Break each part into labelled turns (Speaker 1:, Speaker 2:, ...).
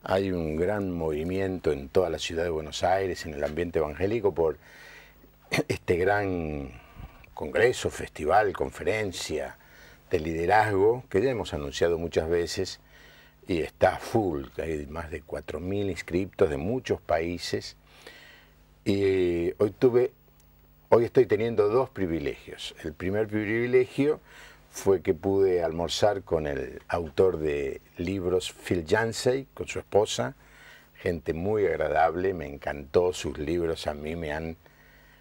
Speaker 1: hay un gran movimiento en toda la ciudad de Buenos Aires, en el ambiente evangélico, por este gran congreso, festival, conferencia de liderazgo que ya hemos anunciado muchas veces y está full, hay más de 4.000 inscriptos de muchos países. Y hoy estoy teniendo dos privilegios. El primer privilegio fue que pude almorzar con el autor de libros, Phil Yancey, con su esposa, gente muy agradable, me encantó, sus libros a mí me han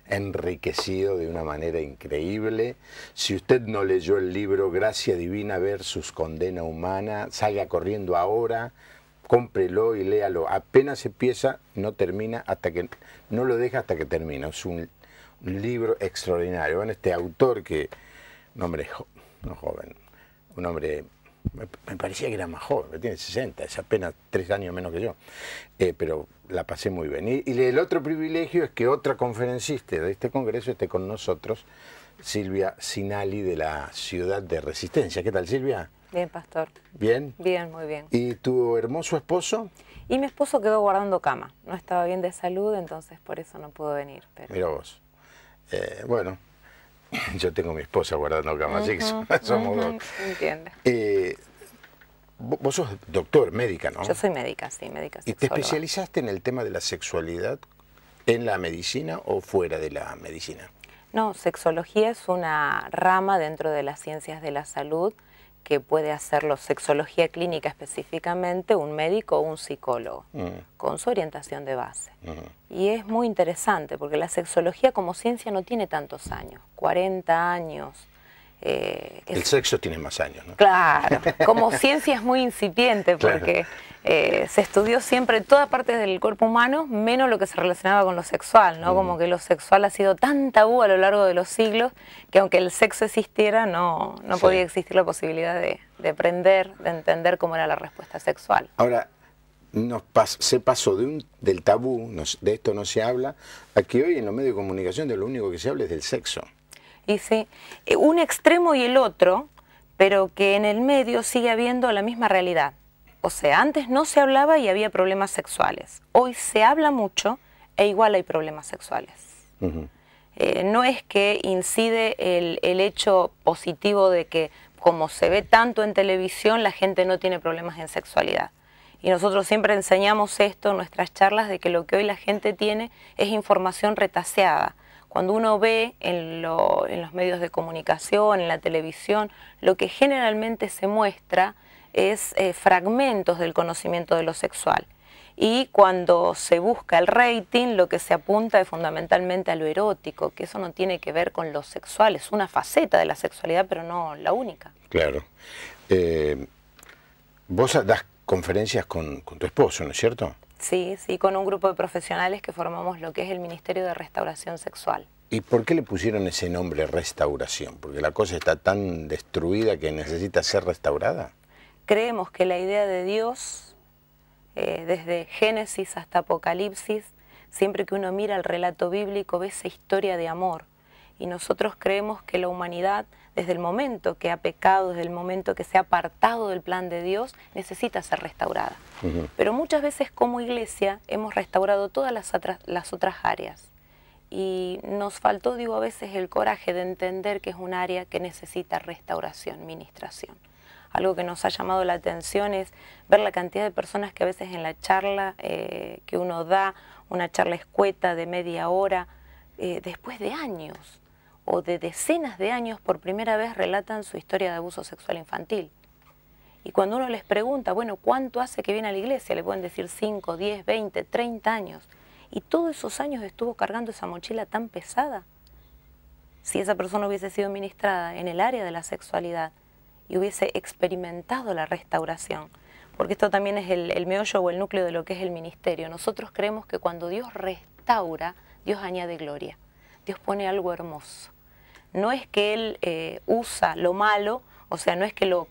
Speaker 1: enriquecido de una manera increíble. Si usted no leyó el libro Gracia Divina versus Condena Humana, salga corriendo ahora, cómprelo y léalo. Apenas empieza, no termina hasta que no lo deja hasta que termina. Es un libro extraordinario. Bueno, este autor que, un hombre no joven, un hombre, me parecía que era más joven, tiene 60, es apenas 3 años menos que yo, pero la pasé muy bien. Y el otro privilegio es que otra conferencista de este congreso esté con nosotros, Silvia Sinali, de la Ciudad de Resistencia. ¿Qué tal, Silvia?
Speaker 2: Bien, pastor.
Speaker 1: ¿Bien?
Speaker 2: Bien, muy bien.
Speaker 1: ¿Y tu hermoso esposo?
Speaker 2: Y mi esposo quedó guardando cama. No estaba bien de salud, entonces por eso no pudo venir. Pero...
Speaker 1: Mira vos. Bueno, yo tengo a mi esposa guardando cama, así que somos dos.
Speaker 2: Entiende.
Speaker 1: Vos sos doctor, médica, ¿no?
Speaker 2: Yo soy médica, sí, médica sexóloga.
Speaker 1: ¿Y te especializaste en el tema de la sexualidad en la medicina o fuera de la medicina?
Speaker 2: No, sexología es una rama dentro de las ciencias de la salud que puede hacerlo, sexología clínica específicamente, un médico o un psicólogo, con su orientación de base. Y es muy interesante porque la sexología como ciencia no tiene tantos años, 40 años.
Speaker 1: El sexo tiene más años, ¿no?
Speaker 2: Claro, como ciencia es muy incipiente porque se estudió siempre toda parte del cuerpo humano, menos lo que se relacionaba con lo sexual, ¿no? Como que lo sexual ha sido tan tabú a lo largo de los siglos que aunque el sexo existiera, no podía existir la posibilidad de aprender, de entender cómo era la respuesta sexual.
Speaker 1: Ahora, se pasó del tabú, de esto no se habla, a que hoy en los medios de comunicación de lo único que se habla es del sexo.
Speaker 2: Y sí, un extremo y el otro, pero que en el medio sigue habiendo la misma realidad. O sea, antes no se hablaba y había problemas sexuales. Hoy se habla mucho e igual hay problemas sexuales. No es que incide el hecho positivo de que como se ve tanto en televisión, la gente no tiene problemas en sexualidad. Y nosotros siempre enseñamos esto en nuestras charlas de que lo que hoy la gente tiene es información retaseada. Cuando uno ve en los medios de comunicación, en la televisión, lo que generalmente se muestra es fragmentos del conocimiento de lo sexual. Y cuando se busca el rating, lo que se apunta es fundamentalmente a lo erótico, que eso no tiene que ver con lo sexual, es una faceta de la sexualidad, pero no la única.
Speaker 1: Claro. Vos das conferencias con tu esposo, ¿no es cierto?
Speaker 2: Sí, sí, con un grupo de profesionales que formamos lo que es el Ministerio de Restauración Sexual.
Speaker 1: ¿Y por qué le pusieron ese nombre restauración? ¿Porque la cosa está tan destruida que necesita ser restaurada?
Speaker 2: Creemos que la idea de Dios, desde Génesis hasta Apocalipsis, siempre que uno mira el relato bíblico ve esa historia de amor. Y nosotros creemos que la humanidad, desde el momento que ha pecado, desde el momento que se ha apartado del plan de Dios, necesita ser restaurada. Pero muchas veces como iglesia hemos restaurado todas las otras áreas. Y nos faltó, digo, a veces el coraje de entender que es un área que necesita restauración, ministración. Algo que nos ha llamado la atención es ver la cantidad de personas que a veces en la charla que uno da, una charla escueta de media hora, después de años o de decenas de años por primera vez relatan su historia de abuso sexual infantil. Y cuando uno les pregunta, bueno, ¿cuánto hace que viene a la iglesia? Le pueden decir 5, 10, 20, 30 años. Y todos esos años estuvo cargando esa mochila tan pesada. Si esa persona hubiese sido ministrada en el área de la sexualidad y hubiese experimentado la restauración, porque esto también es el meollo o el núcleo de lo que es el ministerio. Nosotros creemos que cuando Dios restaura, Dios añade gloria. Dios pone algo hermoso. No es que Él usa lo malo, o sea, no es que lo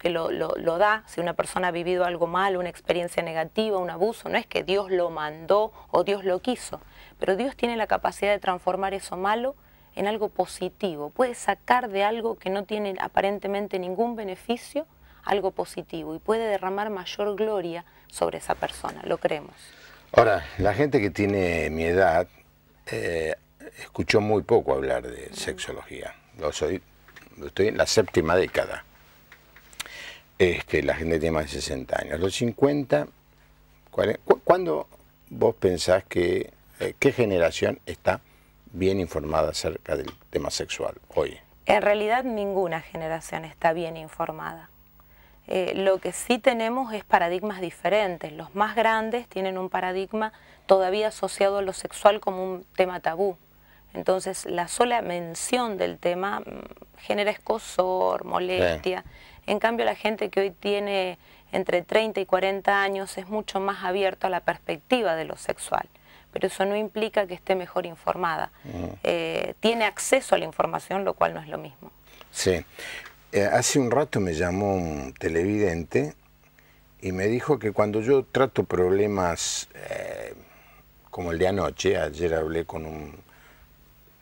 Speaker 2: da, si una persona ha vivido algo malo, una experiencia negativa, un abuso, no es que Dios lo mandó o Dios lo quiso, pero Dios tiene la capacidad de transformar eso malo en algo positivo. Puede sacar de algo que no tiene aparentemente ningún beneficio, algo positivo y puede derramar mayor gloria sobre esa persona, lo creemos.
Speaker 1: Ahora, la gente que tiene mi edad escuchó muy poco hablar de sexología. Estoy en la séptima década. La gente tiene más de 60 años. Los 50, 40, ¿cuándo vos pensás que qué generación está bien informada acerca del tema sexual hoy?
Speaker 2: En realidad ninguna generación está bien informada. Lo que sí tenemos es paradigmas diferentes. Los más grandes tienen un paradigma todavía asociado a lo sexual como un tema tabú. Entonces la sola mención del tema genera escozor, molestia. En cambio la gente que hoy tiene entre 30 y 40 años es mucho más abierta a la perspectiva de lo sexual. Pero eso no implica que esté mejor informada. Tiene acceso a la información, lo cual no es lo mismo.
Speaker 1: Sí. Hace un rato me llamó un televidente y me dijo que cuando yo trato problemas como el de anoche, ayer hablé con un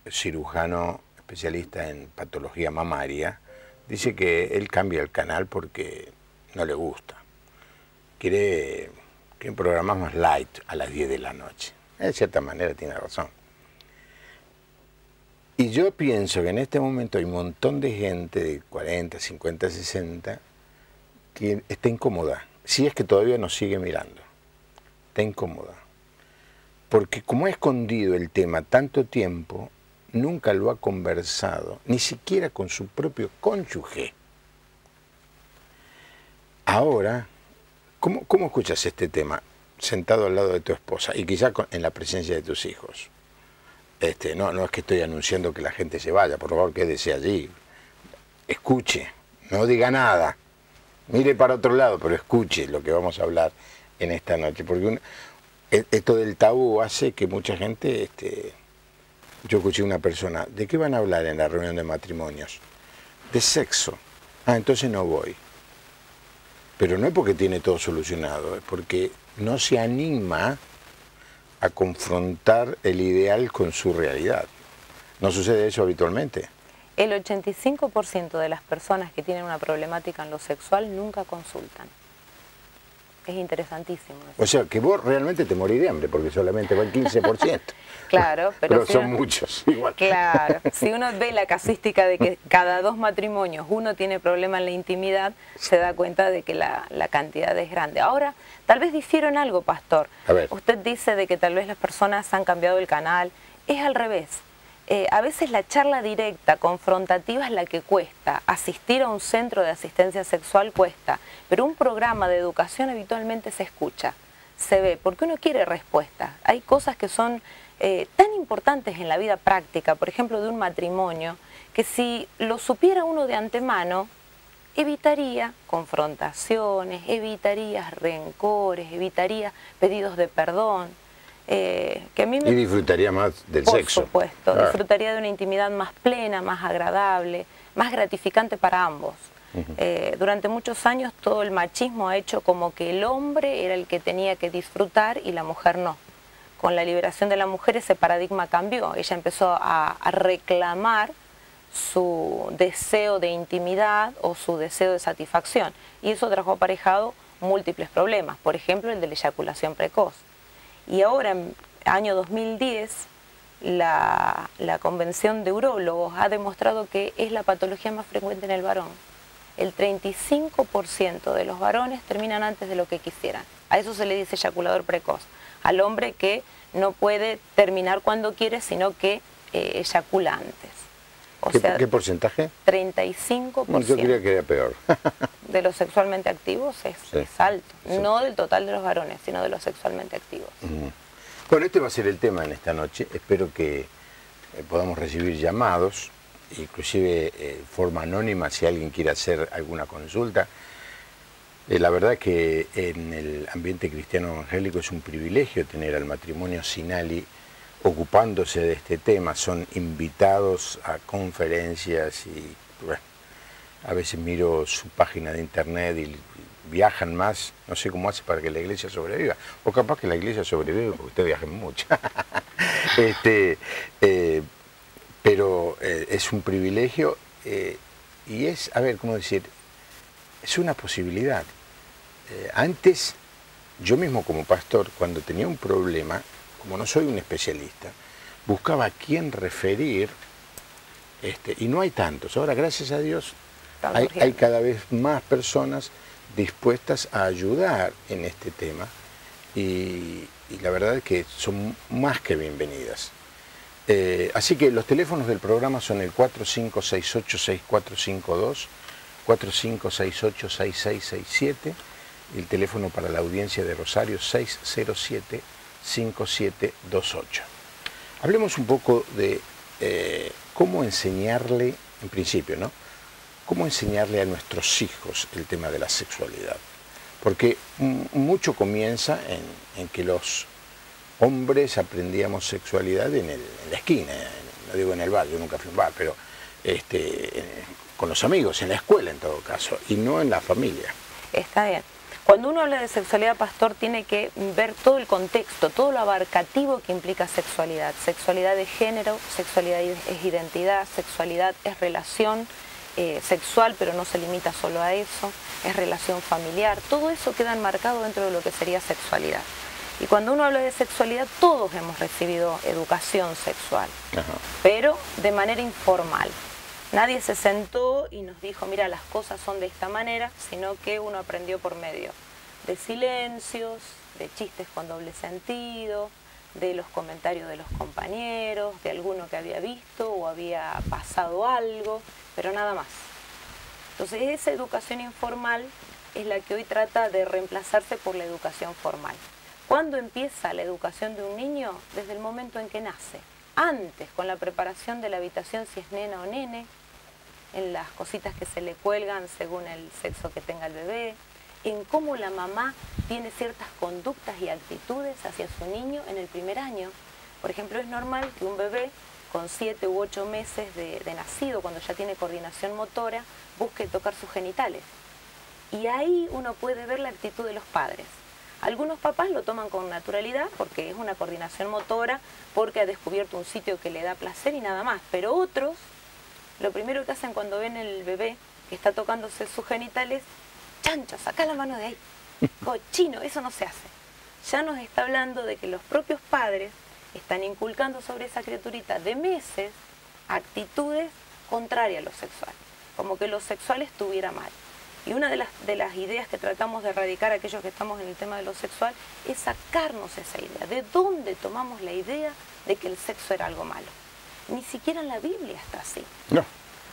Speaker 1: cirujano especialista en patología mamaria, dice que él cambia el canal porque no le gusta. Quiere un programa más light a las 10 de la noche. De cierta manera tiene razón. Y yo pienso que en este momento hay un montón de gente de 40, 50, 60 que está incómoda, si es que todavía nos sigue mirando, está incómoda. Porque como ha escondido el tema tanto tiempo, nunca lo ha conversado, ni siquiera con su propio cónyuge. Ahora, ¿cómo escuchas este tema sentado al lado de tu esposa y quizá en la presencia de tus hijos? No es que estoy anunciando que la gente se vaya, por favor quédese allí, escuche, no diga nada, mire para otro lado, pero escuche lo que vamos a hablar en esta noche, porque esto del tabú hace que mucha gente, yo escuché a una persona, ¿de qué van a hablar en la reunión de matrimonios? De sexo. Ah, entonces no voy. Pero no es porque tiene todo solucionado, es porque no se anima a confrontar el ideal con su realidad. ¿No sucede eso habitualmente?
Speaker 2: El 85% de las personas que tienen una problemática en lo sexual nunca consultan. Es interesantísimo eso.
Speaker 1: O sea, que vos realmente te morís de hambre, porque solamente va el 15%.
Speaker 2: Claro, pero si
Speaker 1: son muchos, igual.
Speaker 2: Claro, si uno ve la casística de que cada 2 matrimonios uno tiene problema en la intimidad, se da cuenta de que la cantidad es grande. Ahora, tal vez difiero en algo, pastor.
Speaker 1: A ver.
Speaker 2: Usted dice de que tal vez las personas han cambiado el canal. Es al revés. A veces la charla directa, confrontativa es la que cuesta. Asistir a un centro de asistencia sexual cuesta, pero un programa de educación habitualmente se escucha, se ve, porque uno quiere respuestas. Hay cosas que son tan importantes en la vida práctica, por ejemplo de un matrimonio, que si lo supiera uno de antemano, evitaría confrontaciones, evitaría rencores, evitaría pedidos de perdón. Que a mí
Speaker 1: y disfrutaría más del sexo.
Speaker 2: Por supuesto, disfrutaría de una intimidad más plena, más agradable, más gratificante para ambos. Durante muchos años todo el machismo ha hecho como que el hombre era el que tenía que disfrutar y la mujer no. Con la liberación de la mujer ese paradigma cambió. Ella empezó a reclamar su deseo de intimidad o su deseo de satisfacción. Y eso trajo aparejado múltiples problemas, por ejemplo el de la eyaculación precoz. Y ahora, en el año 2010, la Convención de Urólogos ha demostrado que es la patología más frecuente en el varón. El 35% de los varones terminan antes de lo que quisieran. A eso se le dice eyaculador precoz. Al hombre que no puede terminar cuando quiere, sino que eyacula antes. O sea,
Speaker 1: ¿Qué porcentaje?
Speaker 2: 35%.
Speaker 1: Bueno, yo creía que era peor.
Speaker 2: De los sexualmente activos es alto.
Speaker 1: Sí.
Speaker 2: No del total de los varones, sino de los sexualmente activos.
Speaker 1: Bueno, este va a ser el tema en esta noche. Espero que podamos recibir llamados, inclusive forma anónima, si alguien quiere hacer alguna consulta. La verdad que en el ambiente cristiano evangélico es un privilegio tener al matrimonio Sinali ocupándose de este tema. Son invitados a conferencias y bueno, a veces miro su página de internet y viajan más, no sé cómo hace para que la iglesia sobreviva, o capaz que la iglesia sobrevive porque ustedes viajan mucho. Pero es un privilegio y es, a ver, ¿cómo decir? es una posibilidad. Antes, yo mismo como pastor, cuando tenía un problema, como no soy un especialista, buscaba a quién referir, y no hay tantos. Ahora, gracias a Dios, hay cada vez más personas dispuestas a ayudar en este tema y la verdad es que son más que bienvenidas. Así que los teléfonos del programa son el 4568-6452, 4568-6667, y el teléfono para la audiencia de Rosario 607-5728. Hablemos un poco de cómo enseñarle, en principio, ¿no? Cómo enseñarle a nuestros hijos el tema de la sexualidad. Porque mucho comienza en que los hombres aprendíamos sexualidad en la esquina, no digo en el bar, yo nunca fui a un bar, pero con los amigos, en la escuela en todo caso, y no en la familia.
Speaker 2: Está bien. Cuando uno habla de sexualidad, pastor, tiene que ver todo el contexto, todo lo abarcativo que implica sexualidad. Sexualidad es género, sexualidad es identidad, sexualidad es relación sexual, pero no se limita solo a eso, es relación familiar. Todo eso queda enmarcado dentro de lo que sería sexualidad. Y cuando uno habla de sexualidad, todos hemos recibido educación sexual, pero de manera informal. Nadie se sentó y nos dijo, mira, las cosas son de esta manera, sino que uno aprendió por medio de silencios, de chistes con doble sentido, de los comentarios de los compañeros, de alguno que había visto o había pasado algo, pero nada más. Entonces esa educación informal es la que hoy trata de reemplazarse por la educación formal. ¿Cuándo empieza la educación de un niño? Desde el momento en que nace. Antes, con la preparación de la habitación, si es nena o nene, en las cositas que se le cuelgan según el sexo que tenga el bebé, en cómo la mamá tiene ciertas conductas y actitudes hacia su niño en el primer año. Por ejemplo, es normal que un bebé con 7 u 8 meses de nacido, cuando ya tiene coordinación motora, busque tocar sus genitales. Y ahí uno puede ver la actitud de los padres. Algunos papás lo toman con naturalidad porque es una coordinación motora, porque ha descubierto un sitio que le da placer y nada más. Pero otros, lo primero que hacen cuando ven el bebé que está tocándose sus genitales, chancho, saca la mano de ahí, cochino, eso no se hace. Ya nos está hablando de que los propios padres están inculcando sobre esa criaturita de meses actitudes contrarias a lo sexual, como que lo sexual estuviera mal. Y una de las ideas que tratamos de erradicar aquellos que estamos en el tema de lo sexual es sacarnos esa idea. ¿De dónde tomamos la idea de que el sexo era algo malo? Ni siquiera en la Biblia está así.
Speaker 1: No.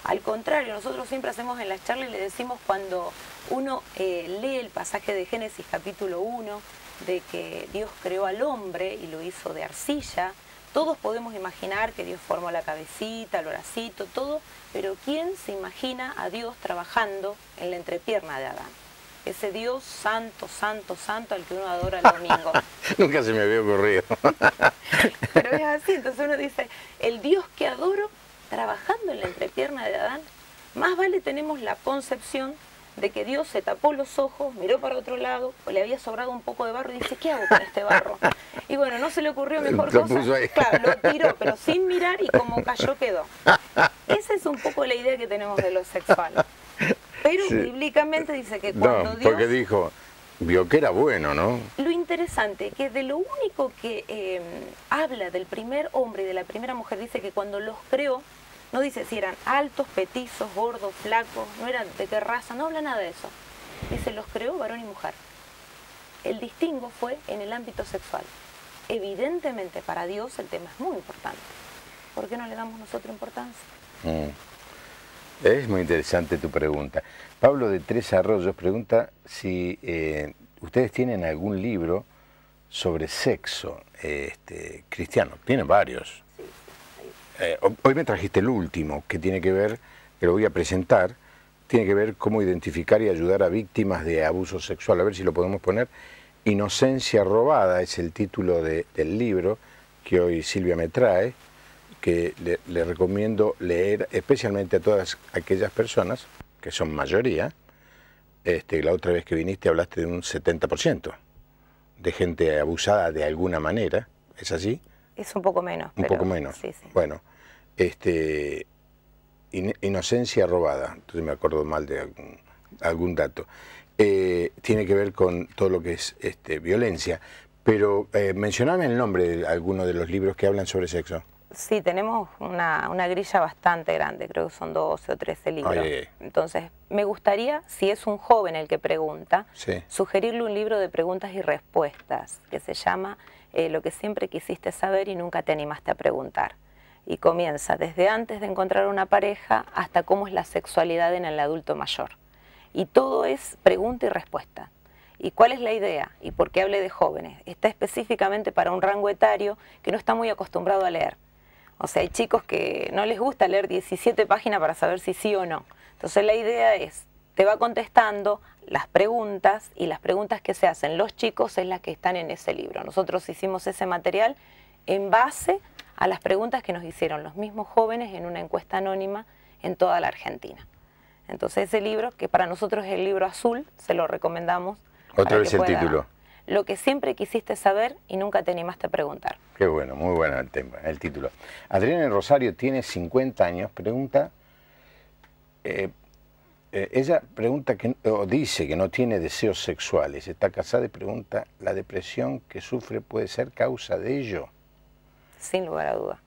Speaker 2: Al contrario, nosotros siempre hacemos en las charlas y le decimos cuando uno lee el pasaje de Génesis capítulo 1, de que Dios creó al hombre y lo hizo de arcilla, todos podemos imaginar que Dios formó la cabecita, el bracito, todo, pero ¿quién se imagina a Dios trabajando en la entrepierna de Adán? Ese Dios santo, santo, santo al que uno adora el domingo.
Speaker 1: Nunca se me había ocurrido.
Speaker 2: Pero es así, entonces uno dice, el Dios que adoro trabajando en la entrepierna de Adán, más vale tenemos la concepción de que Dios se tapó los ojos, miró para otro lado, o le había sobrado un poco de barro y dice, ¿qué hago con este barro? Y bueno, no se le ocurrió mejor cosa, claro, lo tiró, pero sin mirar y como cayó quedó. Esa es un poco la idea que tenemos de lo sexual. Pero sí, bíblicamente dice que cuando Dios...
Speaker 1: porque dijo, vio que era bueno, ¿no?
Speaker 2: Lo interesante es que de lo único que habla del primer hombre y de la primera mujer, dice que cuando los creó, no dice si eran altos, petizos, gordos, flacos, no eran de qué raza, no habla nada de eso. Dice, los creó varón y mujer. El distingo fue en el ámbito sexual. Evidentemente para Dios el tema es muy importante. ¿Por qué no le damos nosotros importancia?
Speaker 1: Es muy interesante tu pregunta. Pablo de Tres Arroyos pregunta si ustedes tienen algún libro sobre sexo cristiano. Tienen varios. Hoy me trajiste el último, que tiene que ver, que lo voy a presentar, tiene que ver cómo identificar y ayudar a víctimas de abuso sexual. A ver si lo podemos poner. Inocencia robada es el título del libro que hoy Silvia me trae, que le recomiendo leer especialmente a todas aquellas personas, que son mayoría. La otra vez que viniste hablaste de un 70% de gente abusada de alguna manera, ¿es así?
Speaker 2: Es un poco menos.
Speaker 1: Un poco menos.
Speaker 2: Sí, sí.
Speaker 1: Bueno, inocencia robada. Entonces me acuerdo mal de algún dato. Tiene que ver con todo lo que es violencia, pero mencioname el nombre de alguno de los libros que hablan sobre sexo.
Speaker 2: Sí, tenemos una grilla bastante grande, creo que son 12 o 13 libros. Entonces, me gustaría, si es un joven el que pregunta,
Speaker 1: sí,
Speaker 2: sugerirle un libro de preguntas y respuestas, que se llama Lo que siempre quisiste saber y nunca te animaste a preguntar. Y comienza desde antes de encontrar una pareja hasta cómo es la sexualidad en el adulto mayor. Y todo es pregunta y respuesta. ¿Y cuál es la idea? ¿Y por qué hable de jóvenes? Está específicamente para un rango etario que no está muy acostumbrado a leer. O sea, hay chicos que no les gusta leer 17 páginas para saber si sí o no. Entonces la idea es, te va contestando las preguntas, y las preguntas que se hacen los chicos es las que están en ese libro. Nosotros hicimos ese material en base a las preguntas que nos hicieron los mismos jóvenes en una encuesta anónima en toda la Argentina. Entonces ese libro, que para nosotros es el libro azul, se lo recomendamos.
Speaker 1: Otra vez el título.
Speaker 2: Lo que siempre quisiste saber y nunca te animaste a preguntar.
Speaker 1: Qué bueno, muy bueno el título. Adriana Rosario tiene 50 años, pregunta, ella pregunta o dice que no tiene deseos sexuales, está casada y pregunta, ¿la depresión que sufre puede ser causa de ello?
Speaker 2: Sin lugar a duda.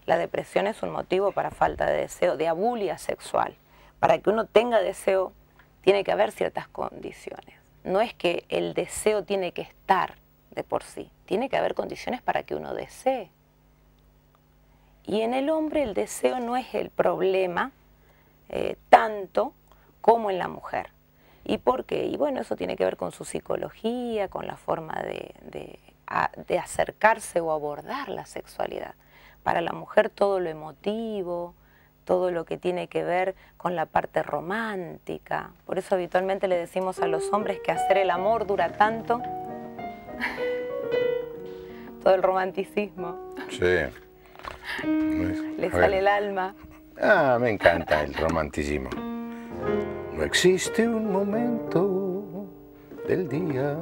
Speaker 2: La depresión es un motivo para falta de deseo, de abulia sexual. Para que uno tenga deseo, tiene que haber ciertas condiciones. No es que el deseo tiene que estar de por sí, tiene que haber condiciones para que uno desee. Y en el hombre el deseo no es el problema tanto como en la mujer. ¿Y por qué? Y bueno, eso tiene que ver con su psicología, con la forma de acercarse o abordar la sexualidad. Para la mujer todo lo emotivo, todo lo que tiene que ver con la parte romántica. Por eso habitualmente le decimos a los hombres que hacer el amor dura tanto. Todo el romanticismo.
Speaker 1: Sí.
Speaker 2: Le sale el alma.
Speaker 1: Ah, me encanta el romanticismo. No existe un momento del día.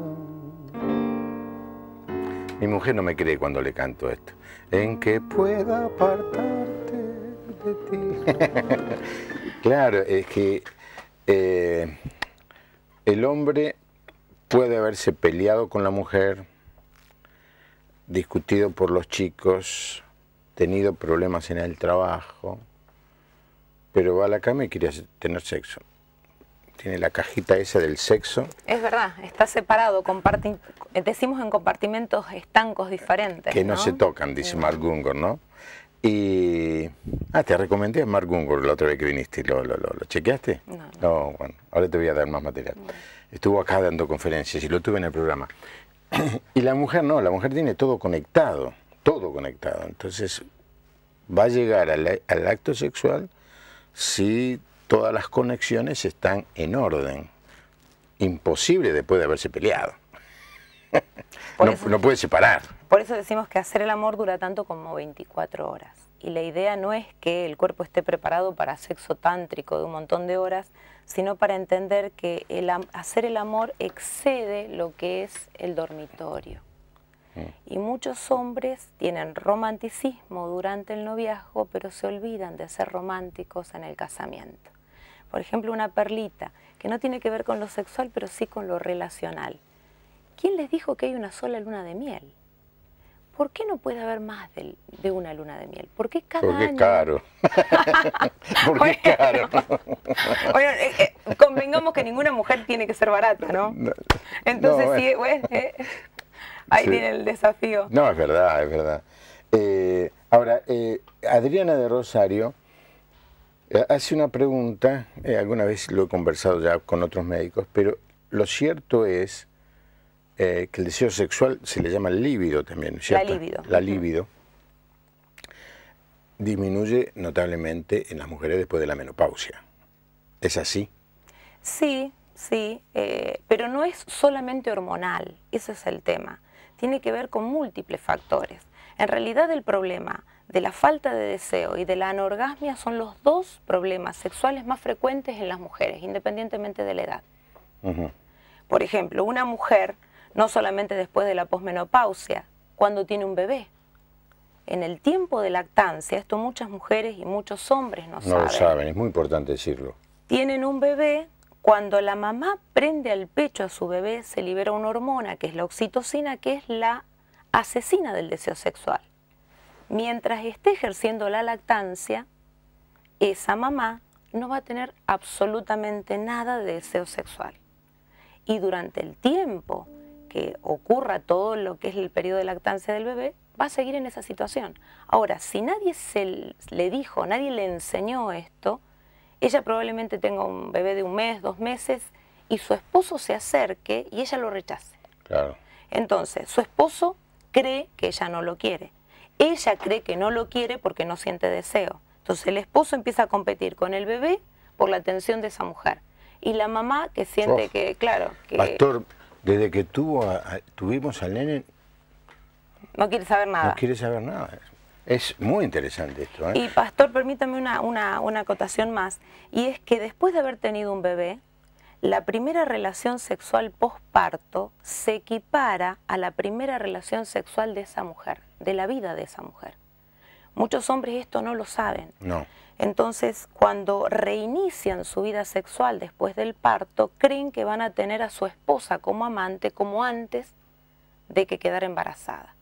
Speaker 1: Mi mujer no me cree cuando le canto esto. En que pueda apartarte de ti. Claro, es que el hombre puede haberse peleado con la mujer, discutido por los chicos, tenido problemas en el trabajo, pero va a la cama y quiere tener sexo. Tiene la cajita esa del sexo.
Speaker 2: Es verdad, está separado, decimos en compartimentos estancos diferentes.
Speaker 1: Que no se tocan, dice Mark Gungor, ¿no? Y... te recomendé a Mark Gungor la otra vez que viniste. ¿Lo chequeaste? No, bueno, ahora te voy a dar más material. No. Estuvo acá dando conferencias y lo tuve en el programa. Y la mujer no, la mujer tiene todo conectado, todo conectado. Entonces va a llegar al acto sexual si todas las conexiones están en orden. Imposible después de haberse peleado. No puede separar.
Speaker 2: Por eso decimos que hacer el amor dura tanto como 24 horas. Y la idea no es que el cuerpo esté preparado para sexo tántrico de un montón de horas, sino para entender que hacer el amor excede lo que es el dormitorio. Y muchos hombres tienen romanticismo durante el noviazgo, pero se olvidan de ser románticos en el casamiento. Por ejemplo, una perlita, que no tiene que ver con lo sexual, pero sí con lo relacional. ¿Quién les dijo que hay una sola luna de miel? ¿Por qué no puede haber más de una luna de miel? ¿Por qué cada año?
Speaker 1: Porque es caro. Porque es caro.
Speaker 2: Bueno, convengamos que ninguna mujer tiene que ser barata, ¿no? Entonces, sí, bueno, ahí tiene el desafío.
Speaker 1: No, es verdad, es verdad. Ahora, Adriana de Rosario hace una pregunta, alguna vez lo he conversado ya con otros médicos, pero lo cierto es que el deseo sexual se le llama líbido también, ¿cierto?
Speaker 2: La líbido.
Speaker 1: La líbido disminuye notablemente en las mujeres después de la menopausia. ¿Es así?
Speaker 2: Sí, sí, pero no es solamente hormonal, ese es el tema. Tiene que ver con múltiples factores. En realidad el problema de la falta de deseo y de la anorgasmia son los dos problemas sexuales más frecuentes en las mujeres, independientemente de la edad. Por ejemplo, una mujer, no solamente después de la posmenopausia, cuando tiene un bebé. En el tiempo de lactancia, esto muchas mujeres y muchos hombres no saben.
Speaker 1: No lo saben, es muy importante decirlo.
Speaker 2: Tienen un bebé Cuando la mamá prende al pecho a su bebé, se libera una hormona, que es la oxitocina, que es la asesina del deseo sexual. Mientras esté ejerciendo la lactancia, esa mamá no va a tener absolutamente nada de deseo sexual. Y durante el tiempo que ocurra todo lo que es el periodo de lactancia del bebé, va a seguir en esa situación. Ahora, si nadie le dijo, nadie le enseñó esto, ella probablemente tenga un bebé de 1 mes, 2 meses, y su esposo se acerque y ella lo rechace.
Speaker 1: Claro.
Speaker 2: Entonces, su esposo cree que ella no lo quiere. Ella cree que no lo quiere porque no siente deseo. Entonces, el esposo empieza a competir con el bebé por la atención de esa mujer. Y la mamá que siente que, claro... que
Speaker 1: Pastor, desde que tuvimos al nene...
Speaker 2: no quiere saber nada.
Speaker 1: No quiere saber nada. Es muy interesante esto, ¿eh?
Speaker 2: Y pastor, permítame una acotación más, y es que después de haber tenido un bebé, la primera relación sexual posparto se equipara a la primera relación sexual de esa mujer, de la vida de esa mujer. Muchos hombres esto no lo saben.
Speaker 1: No.
Speaker 2: Entonces, cuando reinician su vida sexual después del parto, creen que van a tener a su esposa como amante, como antes de que quedara embarazada.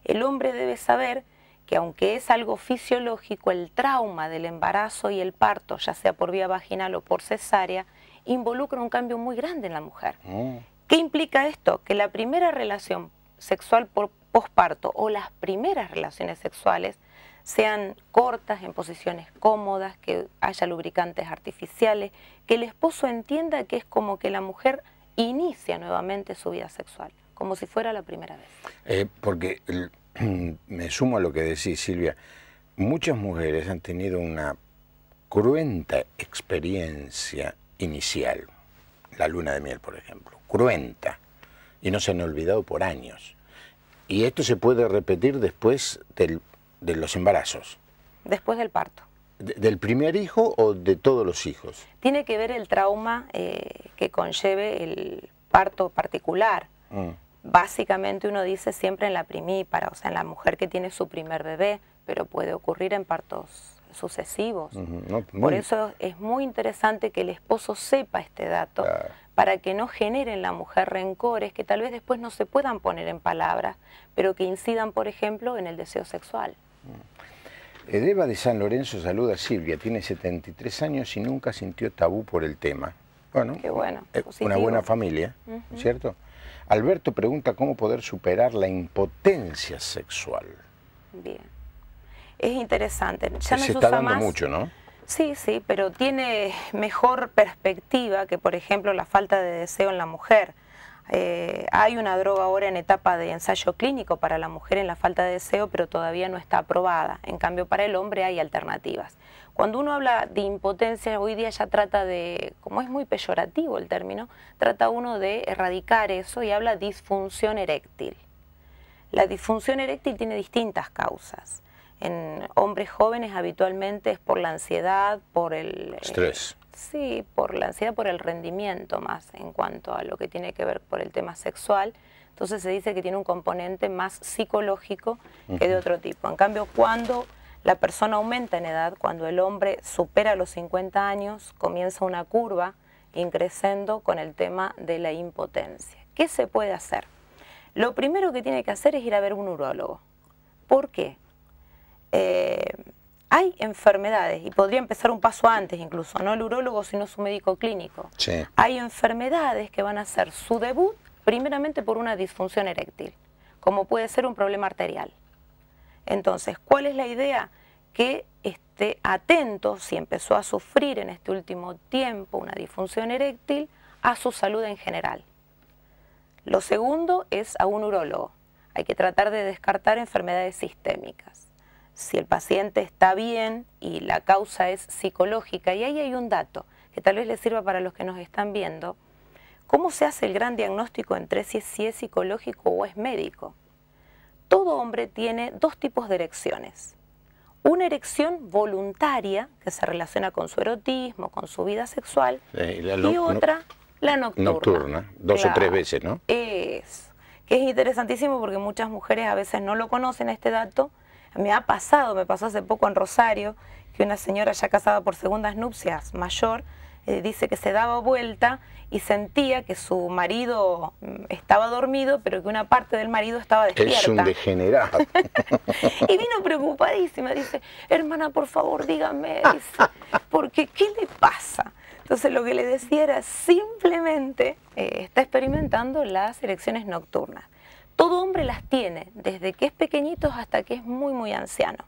Speaker 2: El hombre debe saber que aunque es algo fisiológico, el trauma del embarazo y el parto, ya sea por vía vaginal o por cesárea, involucra un cambio muy grande en la mujer. ¿Qué implica esto? Que la primera relación sexual por posparto o las primeras relaciones sexuales sean cortas, en posiciones cómodas, que haya lubricantes artificiales, que el esposo entienda que es como que la mujer inicia nuevamente su vida sexual, como si fuera la primera vez.
Speaker 1: Porque me sumo a lo que decís, Silvia, muchas mujeres han tenido una cruenta experiencia inicial, la luna de miel, por ejemplo, cruenta, y no se han olvidado por años. Y esto se puede repetir después de los embarazos.
Speaker 2: Después del parto.
Speaker 1: ¿Del primer hijo o de todos los hijos?
Speaker 2: Tiene que ver el trauma que conlleve el parto particular. Básicamente uno dice siempre en la primípara, o sea, en la mujer que tiene su primer bebé, pero puede ocurrir en partos sucesivos. Por eso es muy interesante que el esposo sepa este dato, para que no genere en la mujer rencores que tal vez después no se puedan poner en palabras, pero que incidan, por ejemplo, en el deseo sexual.
Speaker 1: Edeva de San Lorenzo saluda a Silvia, tiene 73 años y nunca sintió tabú por el tema. Bueno,
Speaker 2: qué bueno,
Speaker 1: una buena familia, ¿cierto? Alberto pregunta cómo poder superar la impotencia sexual.
Speaker 2: Bien. Es interesante. Ya no
Speaker 1: se está dando mucho, ¿no?
Speaker 2: Sí, sí, pero tiene mejor perspectiva que, por ejemplo, la falta de deseo en la mujer. Hay una droga ahora en etapa de ensayo clínico para la mujer en la falta de deseo, pero todavía no está aprobada. En cambio, para el hombre hay alternativas. Cuando uno habla de impotencia, hoy día ya trata de, como es muy peyorativo el término, trata uno de erradicar eso y habla disfunción eréctil. La disfunción eréctil tiene distintas causas. En hombres jóvenes habitualmente es por la ansiedad, por el...
Speaker 1: estrés.
Speaker 2: Sí, por la ansiedad, por el rendimiento más en cuanto a lo que tiene que ver por el tema sexual. Entonces se dice que tiene un componente más psicológico que de otro tipo. En cambio, cuando la persona aumenta en edad, cuando el hombre supera los 50 años, comienza una curva increciendo con el tema de la impotencia. ¿Qué se puede hacer? Lo primero que tiene que hacer es ir a ver un urólogo. ¿Por qué? Hay enfermedades, y podría empezar un paso antes incluso, no el urólogo sino su médico clínico.
Speaker 1: Sí.
Speaker 2: Hay enfermedades que van a hacer su debut primeramente por una disfunción eréctil, como puede ser un problema arterial. Entonces, ¿cuál es la idea? Que esté atento, si empezó a sufrir en este último tiempo una disfunción eréctil, a su salud en general. Lo segundo es a un urólogo. Hay que tratar de descartar enfermedades sistémicas. Si el paciente está bien y la causa es psicológica, y ahí hay un dato que tal vez les sirva para los que nos están viendo, ¿cómo se hace el gran diagnóstico entre si es psicológico o es médico? Todo hombre tiene dos tipos de erecciones. Una erección voluntaria, que se relaciona con su erotismo, con su vida sexual, y otra, la nocturna.
Speaker 1: Nocturna, 2 o 3 veces, ¿no?
Speaker 2: Que es interesantísimo porque muchas mujeres a veces no lo conocen este dato. Me pasó hace poco en Rosario, que una señora ya casada por segundas nupcias, mayor, dice que se daba vuelta y sentía que su marido estaba dormido, pero que una parte del marido estaba despierta.
Speaker 1: Es un degenerado.
Speaker 2: Y vino preocupadísima, dice, hermana, por favor, dígame, dice, porque ¿qué le pasa? Entonces lo que le decía era simplemente, está experimentando las erecciones nocturnas. Todo hombre las tiene, desde que es pequeñito hasta que es muy, muy anciano.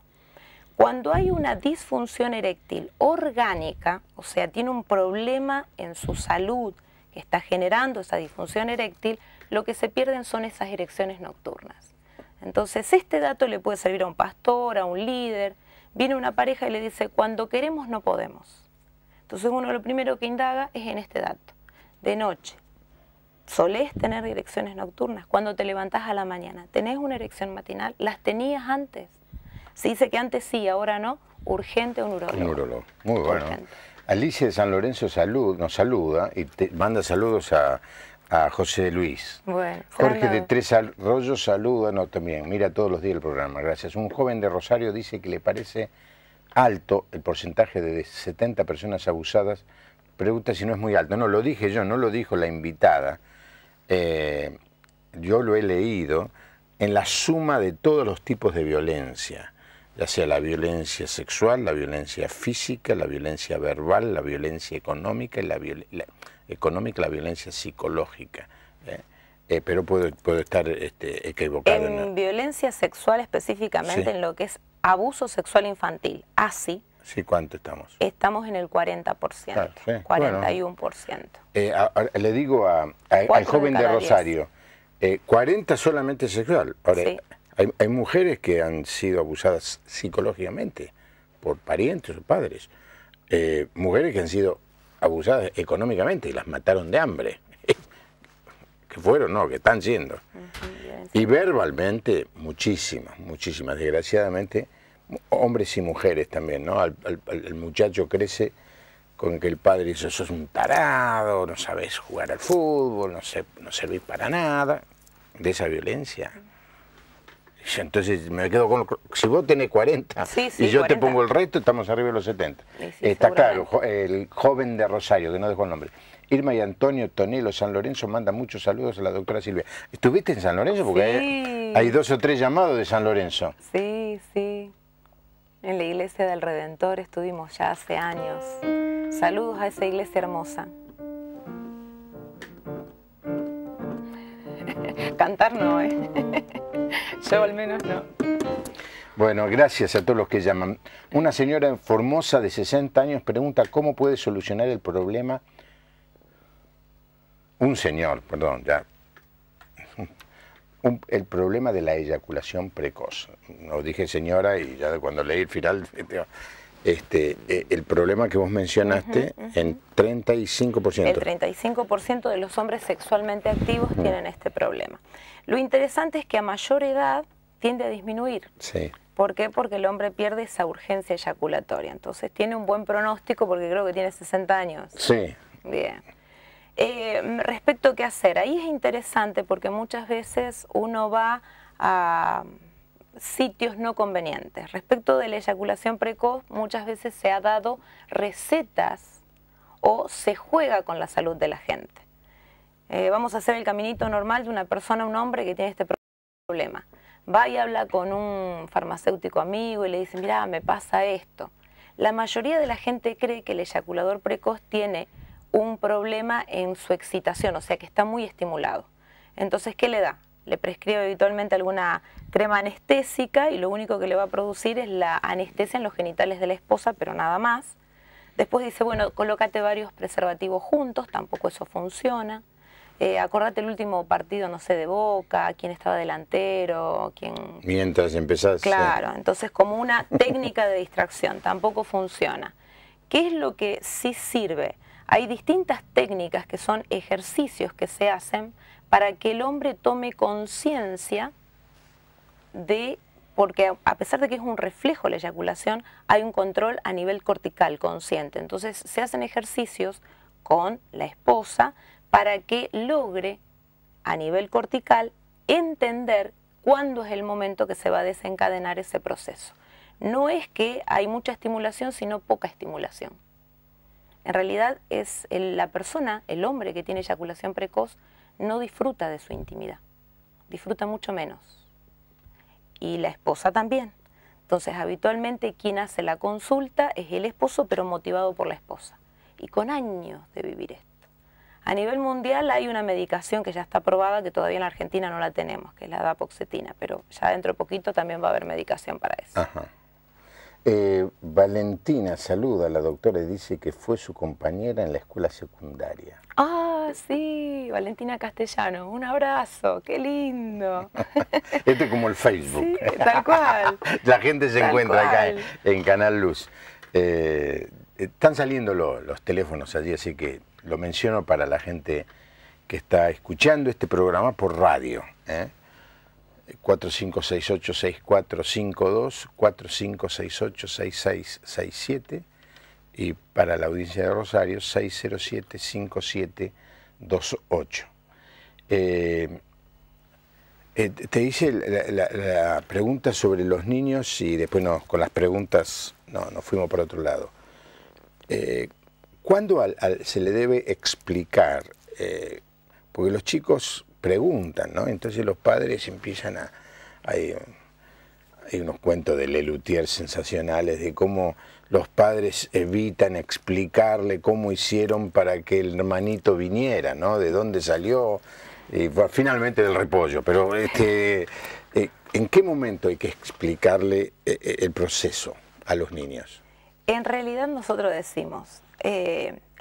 Speaker 2: Cuando hay una disfunción eréctil orgánica, o sea, tiene un problema en su salud que está generando esa disfunción eréctil, lo que se pierden son esas erecciones nocturnas. Entonces, este dato le puede servir a un pastor, a un líder. Viene una pareja y le dice, cuando queremos no podemos. Entonces, uno lo primero que indaga es en este dato. De noche, ¿solés tener erecciones nocturnas? Cuando te levantás a la mañana, ¿tenés una erección matinal? ¿Las tenías antes? Se dice que antes sí, ahora no. Urgente un urólogo.
Speaker 1: Un urólogo. Muy bueno.
Speaker 2: Urgente.
Speaker 1: Alicia de San Lorenzo nos saluda y te manda saludos a José Luis.
Speaker 2: Bueno,
Speaker 1: Jorge de Tres Arroyos saluda también. Mira todos los días el programa. Gracias. Un joven de Rosario dice que le parece alto el porcentaje de 70 personas abusadas. Pregunta si no es muy alto. No, lo dije yo, no lo dijo la invitada. Yo lo he leído en la suma de todos los tipos de violencia, ya sea la violencia sexual, la violencia física, la violencia verbal, la violencia económica y la violencia psicológica. Pero puedo estar equivocado.
Speaker 2: En violencia sexual específicamente,
Speaker 1: sí,
Speaker 2: en lo que es abuso sexual infantil, así.
Speaker 1: Sí, ¿cuánto estamos?
Speaker 2: Estamos en el 40%,
Speaker 1: claro, sí,
Speaker 2: 41%.
Speaker 1: Bueno, le digo al joven de Rosario, 40 solamente sexual. Ahora, sí, hay mujeres que han sido abusadas psicológicamente por parientes o padres. Mujeres que han sido abusadas económicamente y las mataron de hambre. Que fueron, no, que están siendo. Y verbalmente, muchísimas, muchísimas. Desgraciadamente, hombres y mujeres también, ¿no? El muchacho crece con que el padre dice, sos un tarado, no sabes jugar al fútbol, no servís para nada, de esa violencia. Entonces me quedo con, si vos tenés 40 y yo 40. Te pongo el resto, estamos arriba de los 70. Sí, está claro, el joven de Rosario, que no dejó el nombre. Irma y Antonio Tonelo San Lorenzo mandan muchos saludos a la doctora Silvia. ¿Estuviste en San Lorenzo? Porque sí, hay 2 o 3 llamados de San Lorenzo.
Speaker 2: Sí, sí. En la iglesia del Redentor estuvimos ya hace años. Saludos a esa iglesia hermosa. Cantar no, yo al menos no.
Speaker 1: Bueno, gracias a todos los que llaman. Una señora en Formosa de 60 años pregunta cómo puede solucionar el problema. Un señor, perdón, ya. El problema de la eyaculación precoz. No dije señora y ya cuando leí el final, el problema que vos mencionaste, en 35%.
Speaker 2: El 35% de los hombres sexualmente activos tienen este problema. Lo interesante es que a mayor edad tiende a disminuir.
Speaker 1: Sí.
Speaker 2: ¿Por qué? Porque el hombre pierde esa urgencia eyaculatoria. Entonces tiene un buen pronóstico porque creo que tiene 60 años.
Speaker 1: Sí.
Speaker 2: Bien. Respecto a qué hacer, ahí es interesante porque muchas veces uno va a sitios no convenientes. Respecto de la eyaculación precoz, muchas veces se ha dado recetas o se juega con la salud de la gente. Vamos a hacer el caminito normal de una persona, un hombre que tiene este problema. Va y habla con un farmacéutico amigo y le dice, mira, me pasa esto. La mayoría de la gente cree que el eyaculador precoz tiene un problema en su excitación, o sea que está muy estimulado. Entonces, ¿qué le da? Le prescribe habitualmente alguna crema anestésica y lo único que le va a producir es la anestesia en los genitales de la esposa, pero nada más. Después dice, bueno, colócate varios preservativos juntos, tampoco eso funciona. Acordate el último partido, no sé, de Boca, quién estaba delantero, quién...
Speaker 1: Mientras empezás...
Speaker 2: Claro, entonces como una técnica de distracción, tampoco funciona. ¿Qué es lo que sí sirve? Hay distintas técnicas que son ejercicios que se hacen para que el hombre tome conciencia de, porque a pesar de que es un reflejo la eyaculación, hay un control a nivel cortical consciente. Entonces se hacen ejercicios con la esposa para que logre a nivel cortical entender cuándo es el momento que se va a desencadenar ese proceso. No es que hay mucha estimulación, sino poca estimulación. En realidad es la persona, el hombre que tiene eyaculación precoz, no disfruta de su intimidad, disfruta mucho menos. Y la esposa también. Entonces, habitualmente quien hace la consulta es el esposo, pero motivado por la esposa. Y con años de vivir esto. A nivel mundial hay una medicación que ya está aprobada, que todavía en la Argentina no la tenemos, que es la dapoxetina, pero ya dentro de poquito también va a haber medicación para eso.
Speaker 1: Ajá. Valentina saluda a la doctora y dice que fue su compañera en la escuela secundaria.
Speaker 2: Ah, sí, Valentina Castellano, un abrazo, qué lindo.
Speaker 1: Este es como el Facebook.
Speaker 2: Sí, tal cual.
Speaker 1: La gente se
Speaker 2: Tal
Speaker 1: encuentra acá
Speaker 2: cual.
Speaker 1: en Canal Luz. Están saliendo los teléfonos allí, así que lo menciono para la gente que está escuchando este programa por radio. 4568-6452, 4568-6667 y para la audiencia de Rosario 607-5728. Te hice la pregunta sobre los niños y después con las preguntas nos fuimos por otro lado. ¿Cuándo se le debe explicar? Porque los chicos preguntan, ¿no? Entonces los padres empiezan hay unos cuentos de Lelutier sensacionales de cómo los padres evitan explicarle cómo hicieron para que el hermanito viniera, ¿no? De dónde salió, y finalmente del repollo. Pero ¿en qué momento hay que explicarle el proceso a los niños?
Speaker 2: En realidad nosotros decimos,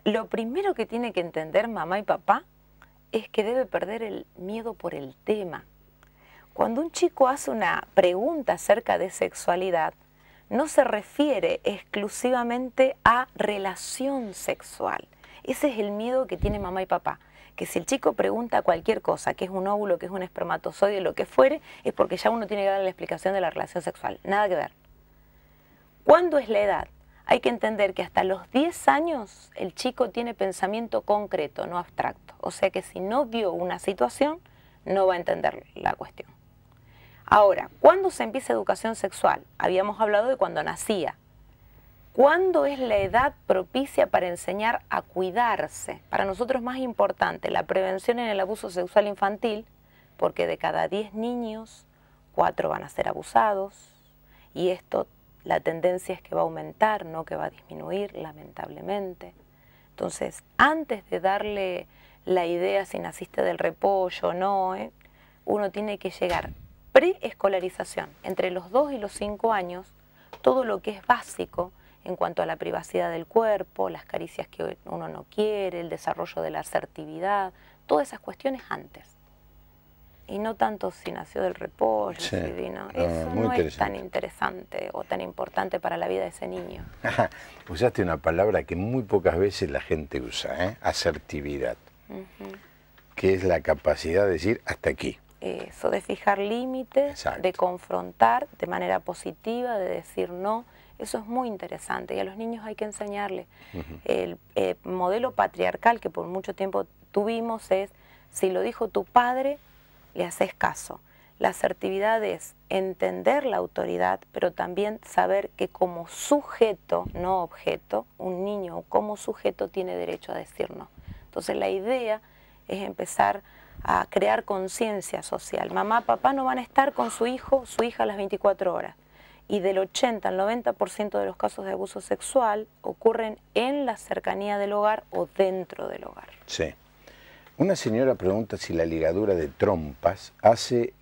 Speaker 2: lo primero que tiene que entender mamá y papá es que debe perder el miedo por el tema. Cuando un chico hace una pregunta acerca de sexualidad, no se refiere exclusivamente a relación sexual. Ese es el miedo que tiene mamá y papá. Que si el chico pregunta cualquier cosa, que es un óvulo, que es un espermatozoide, lo que fuere, es porque ya uno tiene que darle la explicación de la relación sexual. Nada que ver. ¿Cuándo es la edad? Hay que entender que hasta los 10 años el chico tiene pensamiento concreto, no abstracto. O sea que si no vio una situación, no va a entender la cuestión. Ahora, ¿cuándo se empieza educación sexual? Habíamos hablado de cuando nacía. ¿Cuándo es la edad propicia para enseñar a cuidarse? Para nosotros es más importante la prevención en el abuso sexual infantil, porque de cada 10 niños, 4 van a ser abusados, y esto, la tendencia es que va a aumentar, no que va a disminuir, lamentablemente. Entonces, antes de darle la idea si naciste del repollo o no, uno tiene que llegar preescolarización, entre los 2 y los 5 años, todo lo que es básico en cuanto a la privacidad del cuerpo, las caricias que uno no quiere, el desarrollo de la asertividad, todas esas cuestiones antes. Y no tanto si nació del repollo,
Speaker 1: sí,
Speaker 2: si vino. Eso no es tan interesante o tan importante para la vida de ese niño.
Speaker 1: Usaste una palabra que muy pocas veces la gente usa, asertividad, que es la capacidad de decir hasta aquí.
Speaker 2: Eso, de fijar límites,
Speaker 1: exacto,
Speaker 2: de confrontar de manera positiva, de decir no. Eso es muy interesante y a los niños hay que enseñarles. El modelo patriarcal que por mucho tiempo tuvimos es, si lo dijo tu padre, le haces caso. La asertividad es entender la autoridad, pero también saber que como sujeto, no objeto, un niño como sujeto tiene derecho a decir no. Entonces la idea es empezar a crear conciencia social. Mamá, papá no van a estar con su hijo, su hija a las 24 horas. Y del 80 al 90% de los casos de abuso sexual ocurren en la cercanía del hogar o dentro del hogar.
Speaker 1: Sí. Una señora pregunta si la ligadura de trompas hace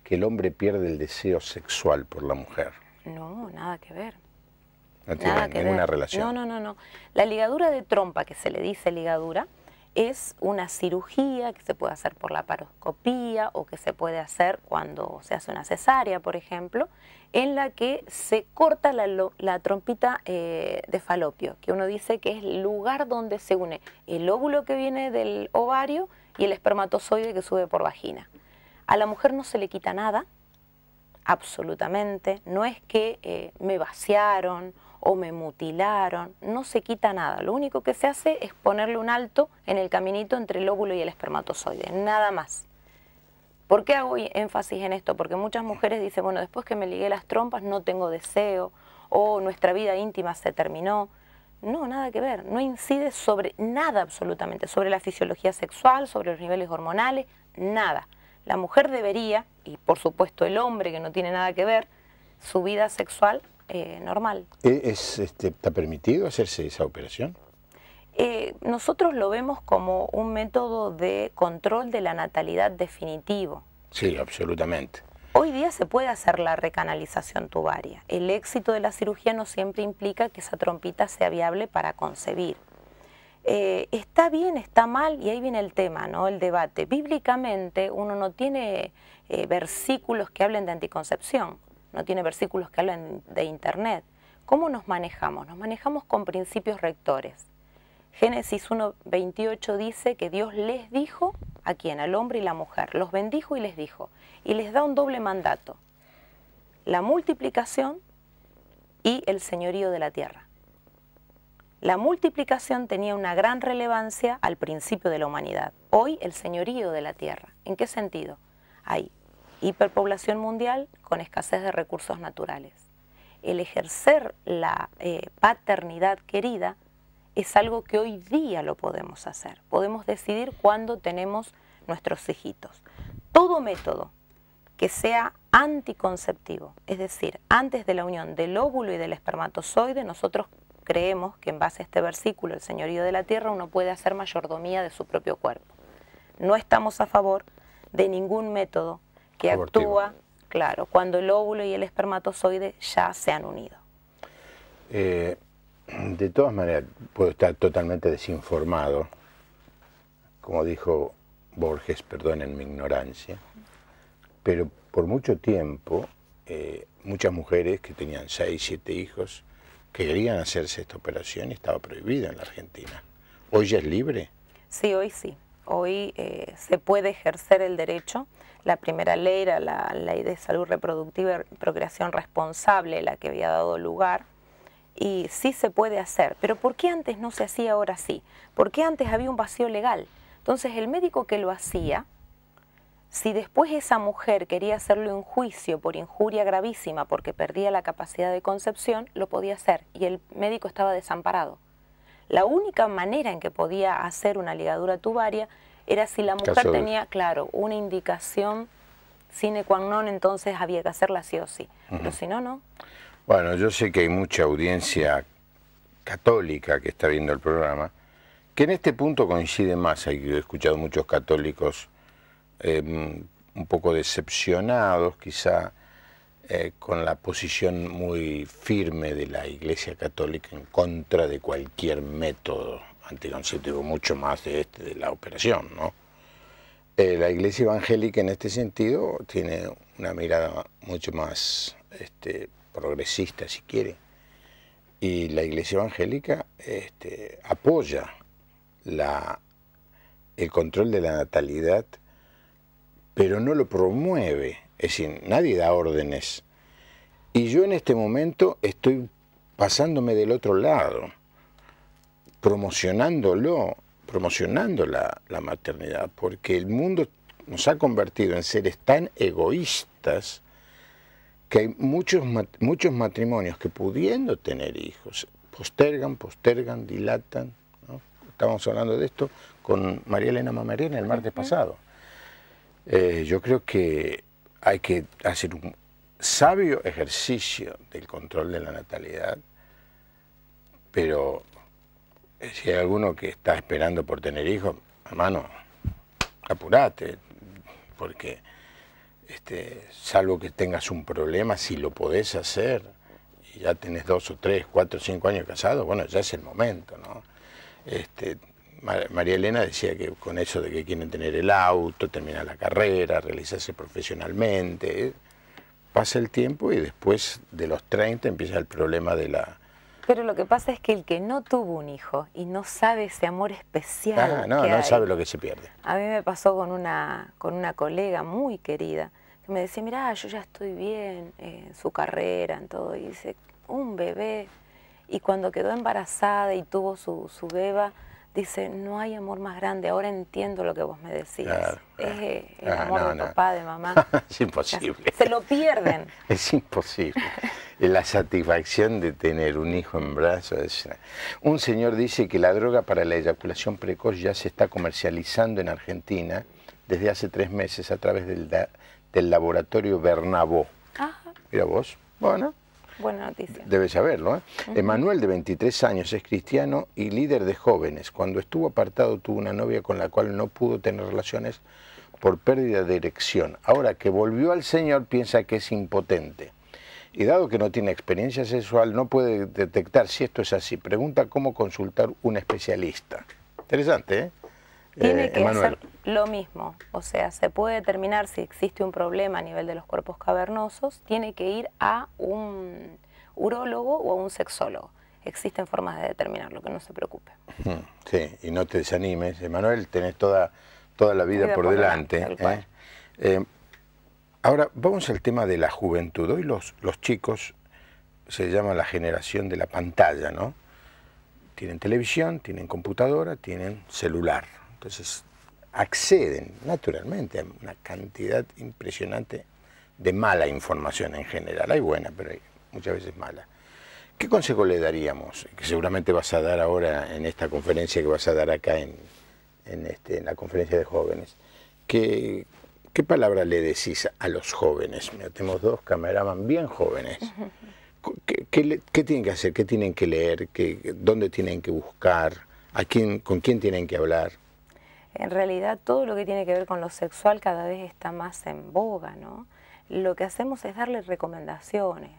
Speaker 1: que el hombre pierda el deseo sexual por la mujer.
Speaker 2: No, nada que ver.
Speaker 1: No tiene ninguna relación.
Speaker 2: No. La ligadura de trompa, que se le dice ligadura, es una cirugía que se puede hacer por la laparoscopía o que se puede hacer cuando se hace una cesárea, por ejemplo, en la que se corta la trompita de falopio, que uno dice que es el lugar donde se une el óvulo que viene del ovario y el espermatozoide que sube por vagina. A la mujer no se le quita nada, absolutamente, no es que me vaciaron o me mutilaron, no se quita nada, lo único que se hace es ponerle un alto en el caminito entre el óvulo y el espermatozoide, nada más. ¿Por qué hago énfasis en esto? Porque muchas mujeres dicen, bueno, después que me ligué las trompas no tengo deseo, o nuestra vida íntima se terminó. No, nada que ver. No incide sobre nada absolutamente, sobre la fisiología sexual, sobre los niveles hormonales, nada. La mujer debería, y por supuesto el hombre que no tiene nada que ver, su vida sexual normal.
Speaker 1: ¿Está permitido hacerse esa operación?
Speaker 2: Nosotros lo vemos como un método de control de la natalidad definitivo.
Speaker 1: Sí, absolutamente.
Speaker 2: Hoy día se puede hacer la recanalización tubaria. El éxito de la cirugía no siempre implica que esa trompita sea viable para concebir. Está bien, está mal, y ahí viene el tema, ¿no? El debate. Bíblicamente uno no tiene versículos que hablen de anticoncepción, no tiene versículos que hablen de internet. ¿Cómo nos manejamos? Nos manejamos con principios rectores. Génesis 1:28 dice que Dios les dijo, ¿a quién? Al hombre y la mujer. Los bendijo y les dijo. Y les da un doble mandato: la multiplicación y el señorío de la tierra. La multiplicación tenía una gran relevancia al principio de la humanidad. Hoy el señorío de la tierra. ¿En qué sentido? Hay hiperpoblación mundial con escasez de recursos naturales. El ejercer la paternidad querida es algo que hoy día lo podemos hacer. Podemos decidir cuándo tenemos nuestros hijitos. Todo método que sea anticonceptivo, es decir, antes de la unión del óvulo y del espermatozoide, nosotros creemos que en base a este versículo, el señorío de la tierra, uno puede hacer mayordomía de su propio cuerpo. No estamos a favor de ningún método que actúa, claro, cuando el óvulo y el espermatozoide ya se han unido.
Speaker 1: De todas maneras, puedo estar totalmente desinformado, como dijo Borges, perdonen mi ignorancia, pero por mucho tiempo muchas mujeres que tenían 6, 7 hijos que querían hacerse esta operación y estaba prohibida en la Argentina. ¿Hoy ya es libre?
Speaker 2: Sí, hoy sí. Hoy se puede ejercer el derecho. La primera ley era la Ley de Salud Reproductiva y Procreación Responsable, la que había dado lugar, y sí se puede hacer. Pero ¿por qué antes no se hacía, ahora sí? ¿Por qué antes había un vacío legal? Entonces el médico que lo hacía, si después esa mujer quería hacerle un juicio por injuria gravísima porque perdía la capacidad de concepción, lo podía hacer, y el médico estaba desamparado. La única manera en que podía hacer una ligadura tubaria era si la mujer tenía, claro, una indicación sine qua non, entonces había que hacerla sí o sí. Pero si no, no.
Speaker 1: Bueno, yo sé que hay mucha audiencia católica que está viendo el programa, que en este punto coincide más. He escuchado muchos católicos un poco decepcionados, quizá, con la posición muy firme de la Iglesia Católica en contra de cualquier método anticonceptivo, mucho más de la operación, ¿no? La Iglesia Evangélica en este sentido tiene una mirada mucho más progresista, si quiere, y la Iglesia Evangélica apoya el control de la natalidad, pero no lo promueve. Es decir, nadie da órdenes. Y yo en este momento estoy pasándome del otro lado, promocionando la maternidad, porque el mundo nos ha convertido en seres tan egoístas que hay muchos matrimonios que, pudiendo tener hijos, postergan, dilatan, ¿no? Estábamos hablando de esto con María Elena Mamarena el martes pasado. Yo creo que hay que hacer un sabio ejercicio del control de la natalidad, pero si hay alguno que está esperando por tener hijos, hermano, apurate, porque salvo que tengas un problema, si lo podés hacer y ya tenés 2 o 3, 4, 5 años casados, bueno, ya es el momento, ¿no? María Elena decía que con eso de que quieren tener el auto, terminar la carrera, realizarse profesionalmente, pasa el tiempo y después de los 30 empieza el problema de la...
Speaker 2: Pero lo que pasa es que el que no tuvo un hijo y no sabe ese amor especial
Speaker 1: no sabe lo que se pierde.
Speaker 2: A mí me pasó con una colega muy querida que me decía, mirá, yo ya estoy bien en su carrera, en todo, y dice, un bebé, y cuando quedó embarazada y tuvo su beba, dice, no hay amor más grande, ahora entiendo lo que vos me decías. Es el amor de papá, de mamá.
Speaker 1: Es imposible.
Speaker 2: Se lo pierden.
Speaker 1: Es imposible. La satisfacción de tener un hijo en brazos. Un señor dice que la droga para la eyaculación precoz ya se está comercializando en Argentina desde hace 3 meses a través del laboratorio Bernabó.
Speaker 2: Ajá.
Speaker 1: Mira vos, bueno.
Speaker 2: Buena noticia.
Speaker 1: Debes saberlo, ¿eh? Emanuel, de 23 años, es cristiano y líder de jóvenes. Cuando estuvo apartado tuvo una novia con la cual no pudo tener relaciones por pérdida de erección. Ahora que volvió al Señor piensa que es impotente. Y dado que no tiene experiencia sexual, no puede detectar si esto es así. Pregunta cómo consultar un especialista. Interesante, ¿eh?
Speaker 2: Tiene que
Speaker 1: Emanuel.
Speaker 2: hacer lo mismo, o sea, se puede determinar si existe un problema a nivel de los cuerpos cavernosos, tiene que ir a un urólogo o a un sexólogo. Existen formas de determinarlo, que no se preocupe.
Speaker 1: Sí, y no te desanimes, Emanuel, tenés toda la vida por delante. Ahora, vamos al tema de la juventud. Hoy los chicos se llaman la generación de la pantalla, ¿no? Tienen televisión, tienen computadora, tienen celular. Entonces, acceden naturalmente a una cantidad impresionante de mala información en general. Hay buena, pero hay muchas veces mala. ¿Qué consejo le daríamos? Que seguramente vas a dar ahora en esta conferencia que vas a dar acá en la conferencia de jóvenes. ¿Qué palabra le decís a los jóvenes? Mira, tenemos 2 cameraman bien jóvenes. ¿Qué tienen que hacer? ¿Qué tienen que leer? ¿Dónde tienen que buscar? ¿Con quién tienen que hablar?
Speaker 2: En realidad todo lo que tiene que ver con lo sexual cada vez está más en boga, ¿no? Lo que hacemos es darle recomendaciones.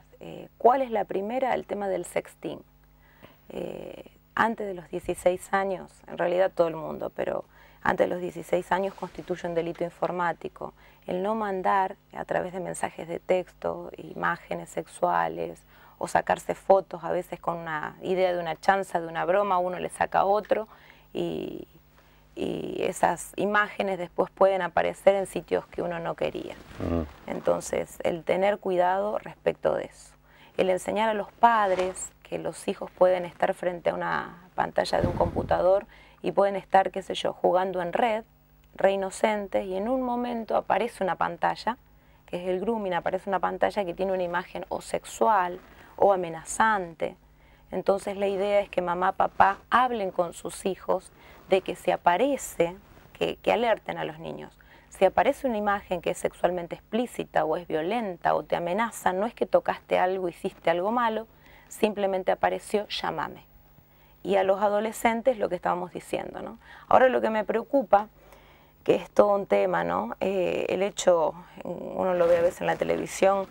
Speaker 2: ¿Cuál es la primera? El tema del sexting. Antes de los 16 años, en realidad todo el mundo, pero antes de los 16 años constituye un delito informático. El no mandar a través de mensajes de texto, imágenes sexuales o sacarse fotos, a veces con una idea de una chanza, de una broma, uno le saca otro y esas imágenes después pueden aparecer en sitios que uno no quería. Entonces, el tener cuidado respecto de eso. El enseñar a los padres que los hijos pueden estar frente a una pantalla de un computador y pueden estar, qué sé yo, jugando en red, re inocentes, y en un momento aparece una pantalla, que es el grooming, aparece una pantalla que tiene una imagen o sexual o amenazante. Entonces la idea es que mamá, papá hablen con sus hijos de que si aparece, que alerten a los niños. Si aparece una imagen que es sexualmente explícita o es violenta o te amenaza, no es que tocaste algo, hiciste algo malo, simplemente apareció, llámame. Y a los adolescentes lo que estábamos diciendo, ¿no? Ahora lo que me preocupa, que es todo un tema, ¿no? El hecho, uno lo ve a veces en la televisión,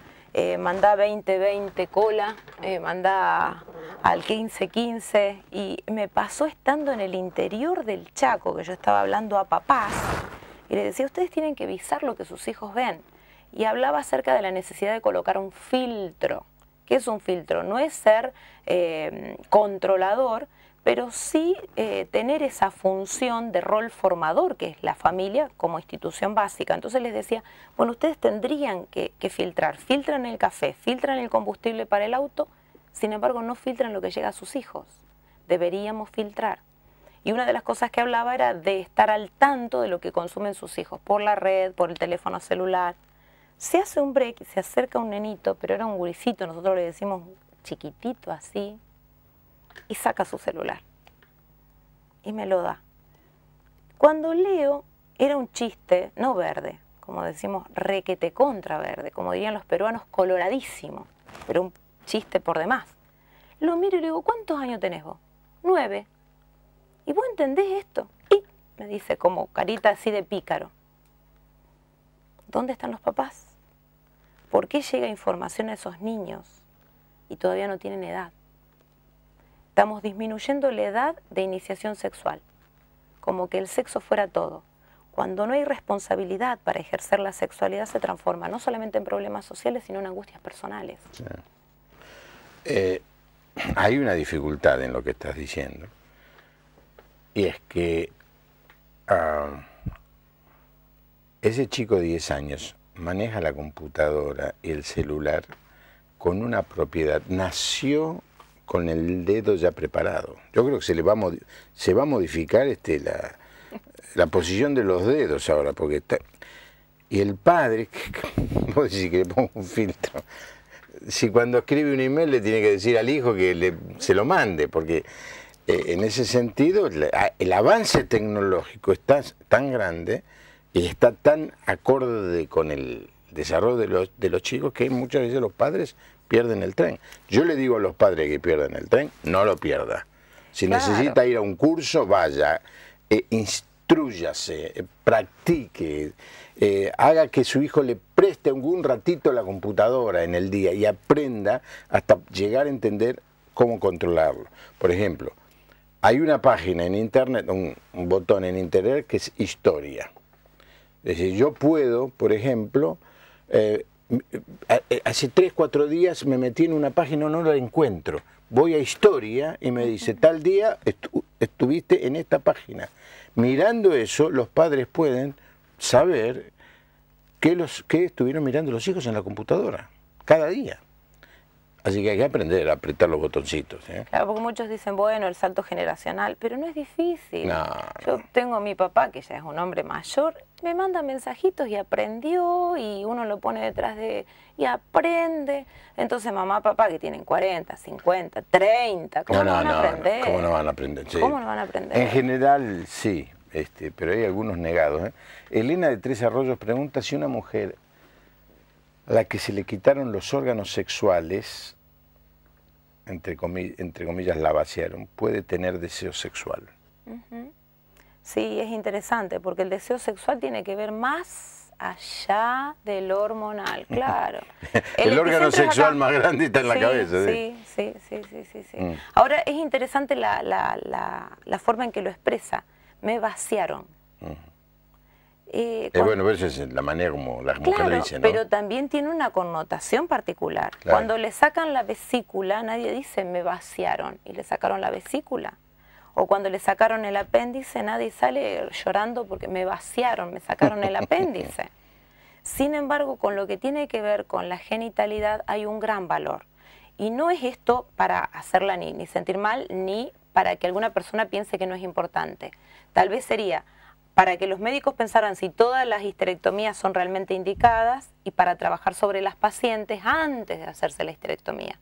Speaker 2: mandá 20-20 cola, mandá al 15-15, y me pasó estando en el interior del Chaco, que yo estaba hablando a papás, y les decía, ustedes tienen que visar lo que sus hijos ven, y hablaba acerca de la necesidad de colocar un filtro. ¿Qué es un filtro? No es ser controlador, pero sí tener esa función de rol formador, que es la familia como institución básica. Entonces les decía, bueno, ustedes tendrían que filtrar. Filtran el café, filtran el combustible para el auto, sin embargo no filtran lo que llega a sus hijos. Deberíamos filtrar. Y una de las cosas que hablaba era de estar al tanto de lo que consumen sus hijos, por la red, por el teléfono celular. Se hace un break, se acerca un nenito, pero era un gurisito, nosotros le decimos chiquitito así, y saca su celular y me lo da. Cuando leo, era un chiste, no verde, como decimos, requete contra verde, como dirían los peruanos, coloradísimo, pero un chiste por demás. Lo miro y le digo, ¿cuántos años tenés vos? 9. ¿Y vos entendés esto? Y me dice como carita así de pícaro. ¿Dónde están los papás? ¿Por qué llega información a esos niños y todavía no tienen edad? Estamos disminuyendo la edad de iniciación sexual, como que el sexo fuera todo. Cuando no hay responsabilidad para ejercer la sexualidad se transforma no solamente en problemas sociales, sino en angustias personales.
Speaker 1: Sí. Hay una dificultad en lo que estás diciendo, y es que ese chico de 10 años maneja la computadora y el celular con una propiedad, nació con el dedo ya preparado. Yo creo que se va a modificar la posición de los dedos ahora, porque está... Y el padre, vos decís que le pongo un filtro, si cuando escribe un email le tiene que decir al hijo que se lo mande, porque en ese sentido el avance tecnológico está tan grande y está tan acorde con el desarrollo de los chicos que muchas veces los padres pierden el tren. Yo le digo a los padres que pierden el tren, no lo pierda. Si necesita ir a un curso, vaya, instrúyase, practique, haga que su hijo le preste algún ratito la computadora en el día y aprenda hasta llegar a entender cómo controlarlo. Por ejemplo, hay una página en internet, un botón en internet que es historia. Es decir, yo puedo, por ejemplo, hace 3 o 4 días me metí en una página, no la encuentro. Voy a historia y me dice, tal día estuviste en esta página. Mirando eso, los padres pueden saber qué estuvieron mirando los hijos en la computadora, cada día. Así que hay que aprender a apretar los botoncitos.
Speaker 2: Claro, porque muchos dicen, bueno, el salto generacional, pero no es difícil.
Speaker 1: No,
Speaker 2: Yo tengo a mi papá, que ya es un hombre mayor, me manda mensajitos y aprendió, y uno lo pone detrás y aprende. Entonces mamá, papá, que tienen 40, 50, 30, ¿cómo no van a aprender?
Speaker 1: ¿Cómo no van a aprender? Sí.
Speaker 2: ¿Cómo no van a aprender?
Speaker 1: En general, sí, pero hay algunos negados. Elena de Tres Arroyos pregunta si una mujer a la que se le quitaron los órganos sexuales, entre comillas la vaciaron, puede tener deseo sexual.
Speaker 2: Sí, es interesante, porque el deseo sexual tiene que ver más allá del hormonal, claro.
Speaker 1: El órgano sexual más grande está en la cabeza.
Speaker 2: Sí. Ahora es interesante la forma en que lo expresa. Me vaciaron.
Speaker 1: Bueno, pero esa es la manera como las mujeres dicen, ¿no?
Speaker 2: Pero también tiene una connotación particular.
Speaker 1: Claro.
Speaker 2: Cuando le sacan la vesícula, nadie dice me vaciaron y le sacaron la vesícula. O cuando le sacaron el apéndice, nadie sale llorando porque me vaciaron, me sacaron el apéndice. Sin embargo, con lo que tiene que ver con la genitalidad hay un gran valor. Y no es esto para hacerla ni sentir mal, ni para que alguna persona piense que no es importante. Tal vez sería para que los médicos pensaran si todas las histerectomías son realmente indicadas y para trabajar sobre las pacientes antes de hacerse la histerectomía.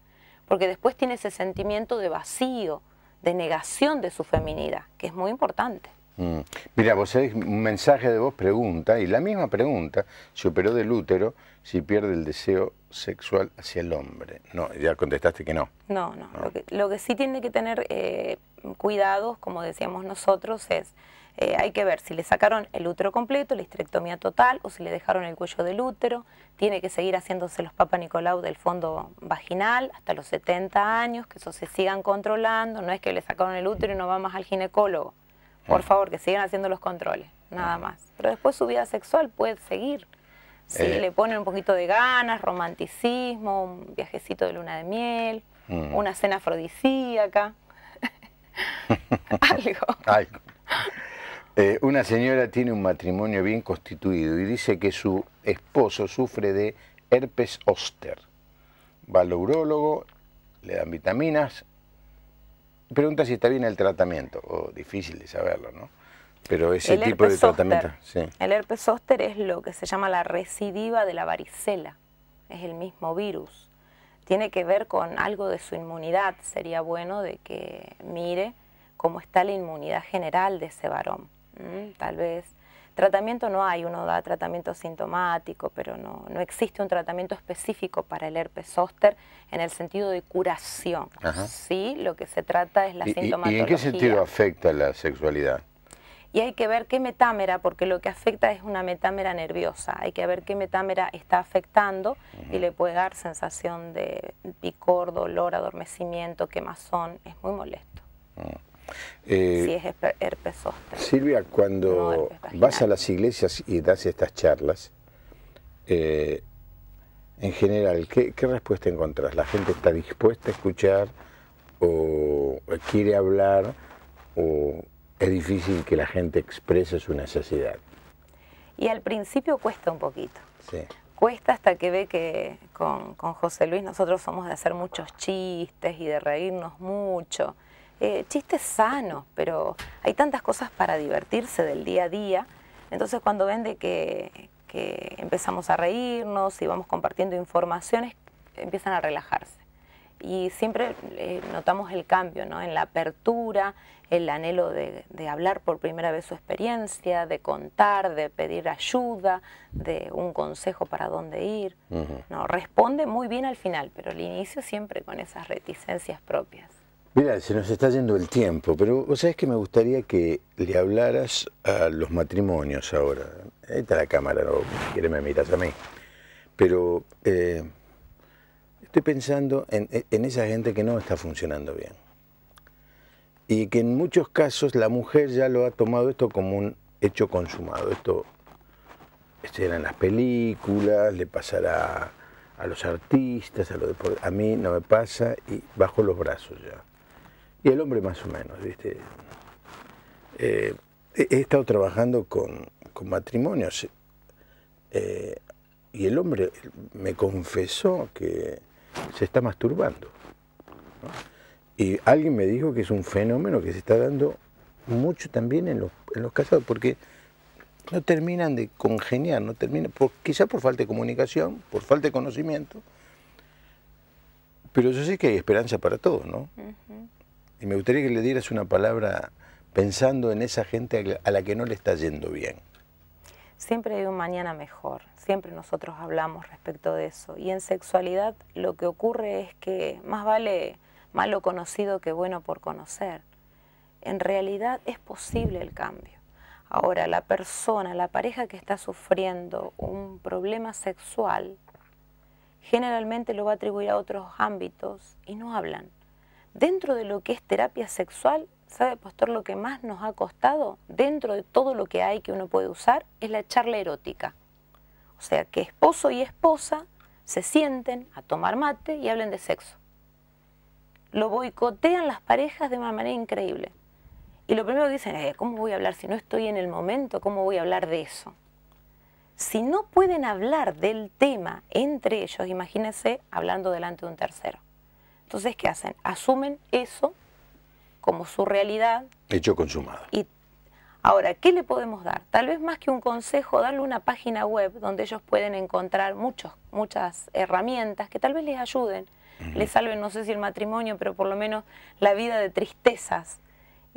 Speaker 2: Porque después tiene ese sentimiento de vacío, de negación de su feminidad, que es muy importante.
Speaker 1: Mira, vos sabés, un mensaje de vos pregunta, y la misma pregunta, se operó del útero, si pierde el deseo sexual hacia el hombre. No, ya contestaste que no.
Speaker 2: No. Lo que sí tiene que tener cuidados, como decíamos nosotros, es hay que ver si le sacaron el útero completo, la histerectomía total, o si le dejaron el cuello del útero. Tiene que seguir haciéndose los Papa Nicolau del fondo vaginal hasta los 70 años, que eso se sigan controlando. No es que le sacaron el útero y no va más al ginecólogo. Por favor, que sigan haciendo los controles, nada más. Pero después su vida sexual puede seguir. Si le ponen un poquito de ganas, romanticismo, un viajecito de luna de miel, una cena afrodisíaca,
Speaker 1: algo. Una señora tiene un matrimonio bien constituido y dice que su esposo sufre de herpes zóster. Va al urólogo, le dan vitaminas, pregunta si está bien el tratamiento. Difícil de saberlo, ¿no? Pero ese tipo de tratamiento... Sí.
Speaker 2: El herpes zóster es lo que se llama la recidiva de la varicela. Es el mismo virus. Tiene que ver con algo de su inmunidad. Sería bueno de que mire cómo está la inmunidad general de ese varón. Tal vez. Tratamiento no hay, uno da tratamiento sintomático, pero no existe un tratamiento específico para el herpes zóster en el sentido de curación. Sí, lo que se trata es la sintomatología.
Speaker 1: ¿Y en qué sentido afecta la sexualidad?
Speaker 2: Y hay que ver qué metámera, porque lo que afecta es una metámera nerviosa. Hay que ver qué metámera está afectando y le puede dar sensación de picor, dolor, adormecimiento, quemazón. Es muy molesto. Si es herpes zóster.
Speaker 1: Silvia, cuando vas a las iglesias y das estas charlas, en general, ¿qué respuesta encontrás? ¿La gente está dispuesta a escuchar o quiere hablar o es difícil que la gente exprese su necesidad?
Speaker 2: Y al principio cuesta un poquito.
Speaker 1: Sí.
Speaker 2: Cuesta hasta que ve que con José Luis nosotros somos de hacer muchos chistes y de reírnos mucho. Chistes sanos, pero hay tantas cosas para divertirse del día a día. Entonces cuando ven de que empezamos a reírnos y vamos compartiendo informaciones, empiezan a relajarse. Y siempre notamos el cambio, ¿no? En la apertura, el anhelo de hablar por primera vez su experiencia, de contar, de pedir ayuda, de un consejo para dónde ir. ¿No? Responde muy bien al final, pero al inicio siempre con esas reticencias propias.
Speaker 1: Mira, se nos está yendo el tiempo, pero vos sabés que me gustaría que le hablaras a los matrimonios ahora. Ahí está la cámara, no, si quieres me miras a mí. Pero estoy pensando en esa gente que no está funcionando bien. Y que en muchos casos la mujer ya lo ha tomado esto como un hecho consumado. Esto era en las películas, le pasará a los artistas, a mí no me pasa y bajo los brazos ya. Y el hombre más o menos, ¿viste? He estado trabajando con matrimonios y el hombre me confesó que se está masturbando, ¿no? Y alguien me dijo que es un fenómeno que se está dando mucho también en los casados, porque no terminan de congeniar, no terminan, quizá por falta de comunicación, por falta de conocimiento, pero yo sé que hay esperanza para todos, ¿no? Y me gustaría que le dieras una palabra pensando en esa gente a la que no le está yendo bien.
Speaker 2: Siempre hay un mañana mejor, siempre nosotros hablamos respecto de eso. Y en sexualidad lo que ocurre es que más vale malo conocido que bueno por conocer. En realidad es posible el cambio. Ahora, la persona, la pareja que está sufriendo un problema sexual, generalmente lo va a atribuir a otros ámbitos y no hablan. Dentro de lo que es terapia sexual, ¿sabe, pastor? Lo que más nos ha costado, dentro de todo lo que hay que uno puede usar, es la charla erótica. O sea, que esposo y esposa se sienten a tomar mate y hablen de sexo. Lo boicotean las parejas de una manera increíble. Y lo primero que dicen es, ¿cómo voy a hablar si no estoy en el momento? ¿Cómo voy a hablar de eso? Si no pueden hablar del tema entre ellos, imagínense hablando delante de un tercero. Entonces, ¿qué hacen? Asumen eso como su realidad.
Speaker 1: Hecho consumado.
Speaker 2: Y ahora, ¿qué le podemos dar? Tal vez más que un consejo, darle una página web donde ellos pueden encontrar muchas herramientas que tal vez les ayuden, les salven, no sé si el matrimonio, pero por lo menos la vida de tristezas.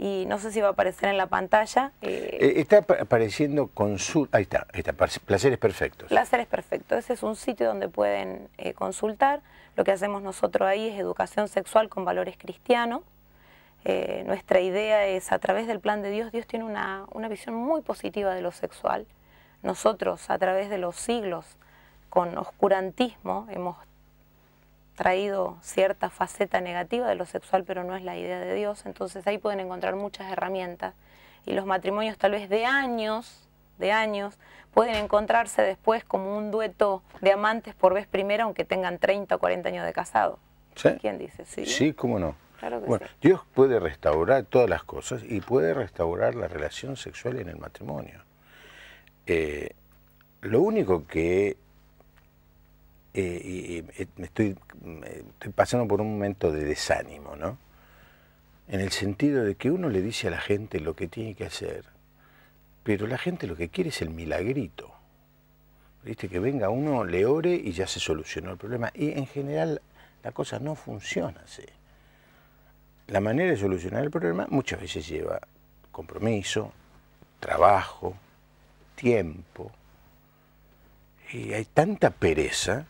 Speaker 2: Y no sé si va a aparecer en la pantalla.
Speaker 1: Está apareciendo consulta. Ahí está, Placeres Perfectos.
Speaker 2: Placeres Perfectos. Ese es un sitio donde pueden consultar. Lo que hacemos nosotros ahí es educación sexual con valores cristianos. Nuestra idea es, a través del plan de Dios, Dios tiene una visión muy positiva de lo sexual. Nosotros, a través de los siglos, con oscurantismo, hemos traído cierta faceta negativa de lo sexual, pero no es la idea de Dios. Entonces ahí pueden encontrar muchas herramientas. Y los matrimonios tal vez de años, pueden encontrarse después como un dueto de amantes por vez primera, aunque tengan 30 o 40 años de casado.
Speaker 1: ¿Sí?
Speaker 2: ¿Quién dice? Sí,
Speaker 1: sí, cómo no.
Speaker 2: Claro que
Speaker 1: bueno,
Speaker 2: sí.
Speaker 1: Dios puede restaurar todas las cosas y puede restaurar la relación sexual en el matrimonio. Lo único que estoy pasando por un momento de desánimo, ¿no? En el sentido de que uno le dice a la gente lo que tiene que hacer, pero la gente lo que quiere es el milagrito. ¿Viste? Que venga uno, le ore y ya se solucionó el problema. Y en general la cosa no funciona así. La manera de solucionar el problema muchas veces lleva compromiso, trabajo, tiempo. Y hay tanta pereza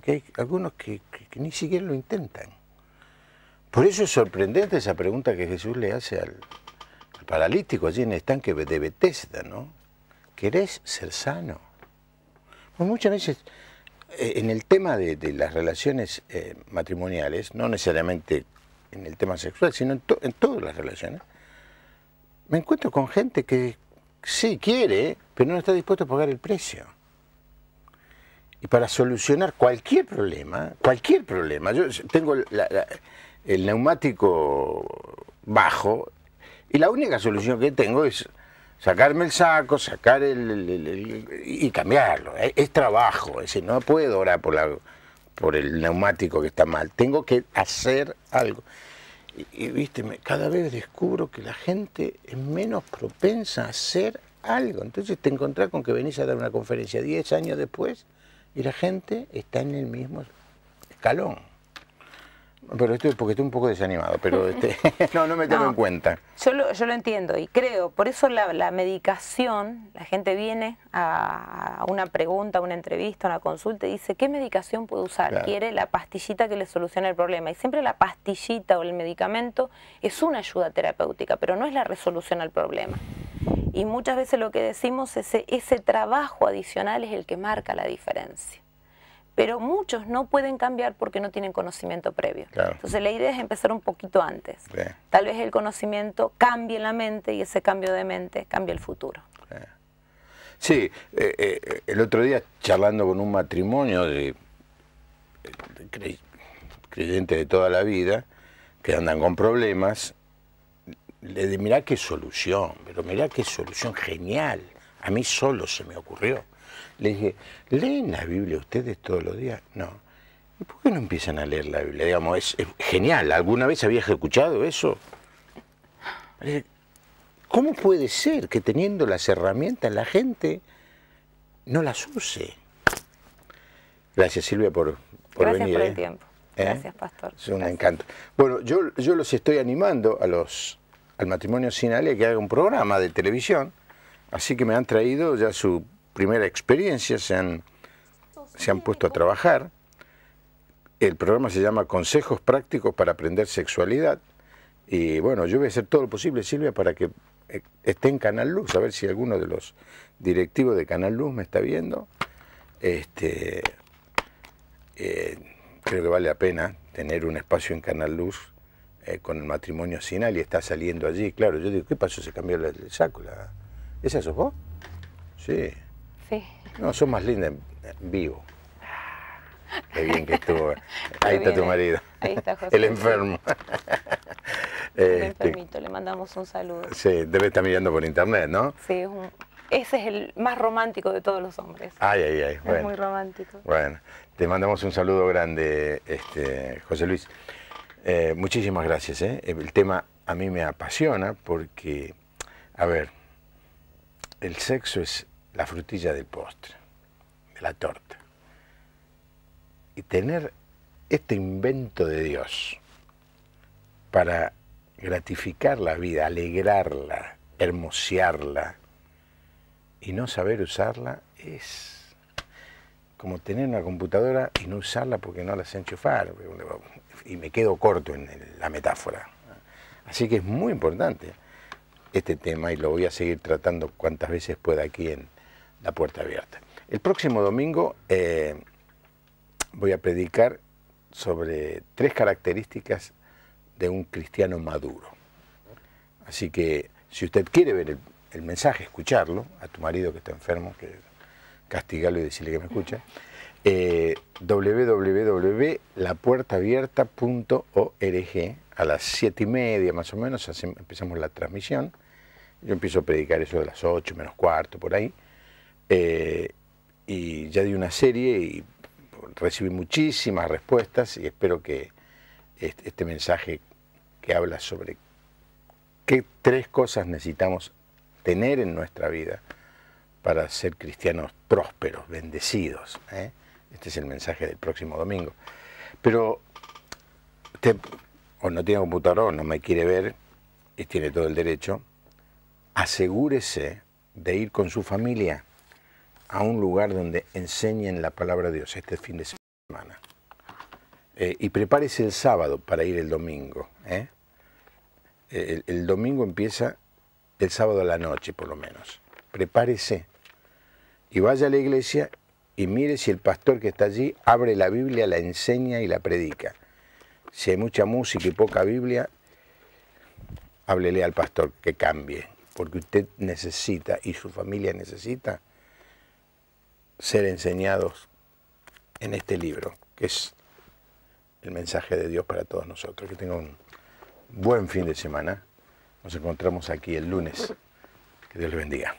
Speaker 1: que hay algunos que ni siquiera lo intentan. Por eso es sorprendente esa pregunta que Jesús le hace al paralítico allí en el estanque de Betesda, ¿no? ¿Querés ser sano? Pues muchas veces en el tema de las relaciones matrimoniales, no necesariamente en el tema sexual, sino en todas las relaciones, me encuentro con gente que sí quiere, pero no está dispuesto a pagar el precio. Y para solucionar cualquier problema, yo tengo el neumático bajo y la única solución que tengo es sacarme el saco, sacar y cambiarlo. Es trabajo, es decir, no puedo orar por el neumático que está mal, tengo que hacer algo. Y viste, cada vez descubro que la gente es menos propensa a hacer algo. Entonces te encontrás con que venís a dar una conferencia 10 años después y la gente está en el mismo escalón. Pero esto es porque estoy un poco desanimado, pero no me tengo en cuenta.
Speaker 2: Yo lo entiendo y creo, por eso la medicación, la gente viene a una pregunta, a una entrevista, a una consulta y dice, ¿qué medicación puedo usar?
Speaker 1: Claro.
Speaker 2: Quiere la pastillita que le solucione el problema. Y siempre la pastillita o el medicamento es una ayuda terapéutica, pero no es la resolución al problema. Y muchas veces lo que decimos es ese trabajo adicional es el que marca la diferencia. Pero muchos no pueden cambiar porque no tienen conocimiento previo.
Speaker 1: Claro.
Speaker 2: Entonces la idea es empezar un poquito antes.
Speaker 1: Sí.
Speaker 2: Tal vez el conocimiento cambie la mente y ese cambio de mente cambia el futuro.
Speaker 1: Sí, el otro día charlando con un matrimonio de creyentes de toda la vida que andan con problemas, le dije, mirá qué solución, pero mirá qué solución genial. A mí solo se me ocurrió. Le dije, ¿leen la Biblia ustedes todos los días? No. ¿Y por qué no empiezan a leer la Biblia? Digamos, es genial. ¿Alguna vez habías escuchado eso? Le dije, ¿cómo puede ser que teniendo las herramientas la gente no las use? Gracias, Silvia, por
Speaker 2: Gracias
Speaker 1: venir.
Speaker 2: Gracias por el tiempo. Gracias, Pastor.
Speaker 1: Es un encanto. Bueno, yo los estoy animando al matrimonio sin Ale que haga un programa de televisión, así que me han traído ya su primera experiencia, se han puesto a trabajar. El programa se llama Consejos Prácticos para Aprender Sexualidad. Y bueno, yo voy a hacer todo lo posible, Silvia, para que esté en Canal Luz, a ver si alguno de los directivos de Canal Luz me está viendo. Creo que vale la pena tener un espacio en Canal Luz con el matrimonio sin Ale y está saliendo allí. Claro, yo digo, ¿qué pasó? Se cambió el saco. ¿Esa sos vos? Sí.
Speaker 2: Sí.
Speaker 1: No, sos más linda en vivo. Qué bien que estuvo. Ahí está tu marido.
Speaker 2: Ahí está José.
Speaker 1: El enfermo.
Speaker 2: El enfermito, le mandamos un saludo.
Speaker 1: Sí, debe estar mirando por internet, ¿no?
Speaker 2: Sí, ese es el más romántico de todos los hombres.
Speaker 1: Ay, ay, ay. Bueno.
Speaker 2: Es muy romántico.
Speaker 1: Bueno, te mandamos un saludo grande, José Luis. Muchísimas gracias. El tema a mí me apasiona porque, a ver, el sexo es la frutilla del postre, de la torta. Y tener este invento de Dios para gratificar la vida, alegrarla, hermosearla y no saber usarla es como tener una computadora y no usarla porque no la sé enchufar. Y me quedo corto en la metáfora. Así que es muy importante este tema y lo voy a seguir tratando cuantas veces pueda aquí en La Puerta Abierta. El próximo domingo voy a predicar sobre 3 características de un cristiano maduro. Así que si usted quiere ver el mensaje, escucharlo, a tu marido que está enfermo, que castigarlo y decirle que me escucha, www.lapuertaabierta.org a las 7:30 más o menos empezamos la transmisión. Yo empiezo a predicar eso de las 8 menos cuarto, por ahí. Y ya di una serie y recibí muchísimas respuestas y espero que este mensaje que habla sobre qué 3 cosas necesitamos tener en nuestra vida para ser cristianos prósperos, bendecidos. Este es el mensaje del próximo domingo. Pero usted o no tiene computadora o no me quiere ver, y tiene todo el derecho, asegúrese de ir con su familia a un lugar donde enseñen la palabra de Dios este fin de semana. Y prepárese el sábado para ir el domingo. El domingo empieza el sábado a la noche, por lo menos. Prepárese y vaya a la iglesia y mire si el pastor que está allí abre la Biblia, la enseña y la predica. Si hay mucha música y poca Biblia, háblele al pastor que cambie, porque usted necesita y su familia necesita ser enseñados en este libro, que es el mensaje de Dios para todos nosotros. Que tenga un buen fin de semana. Nos encontramos aquí el lunes. Que Dios les bendiga.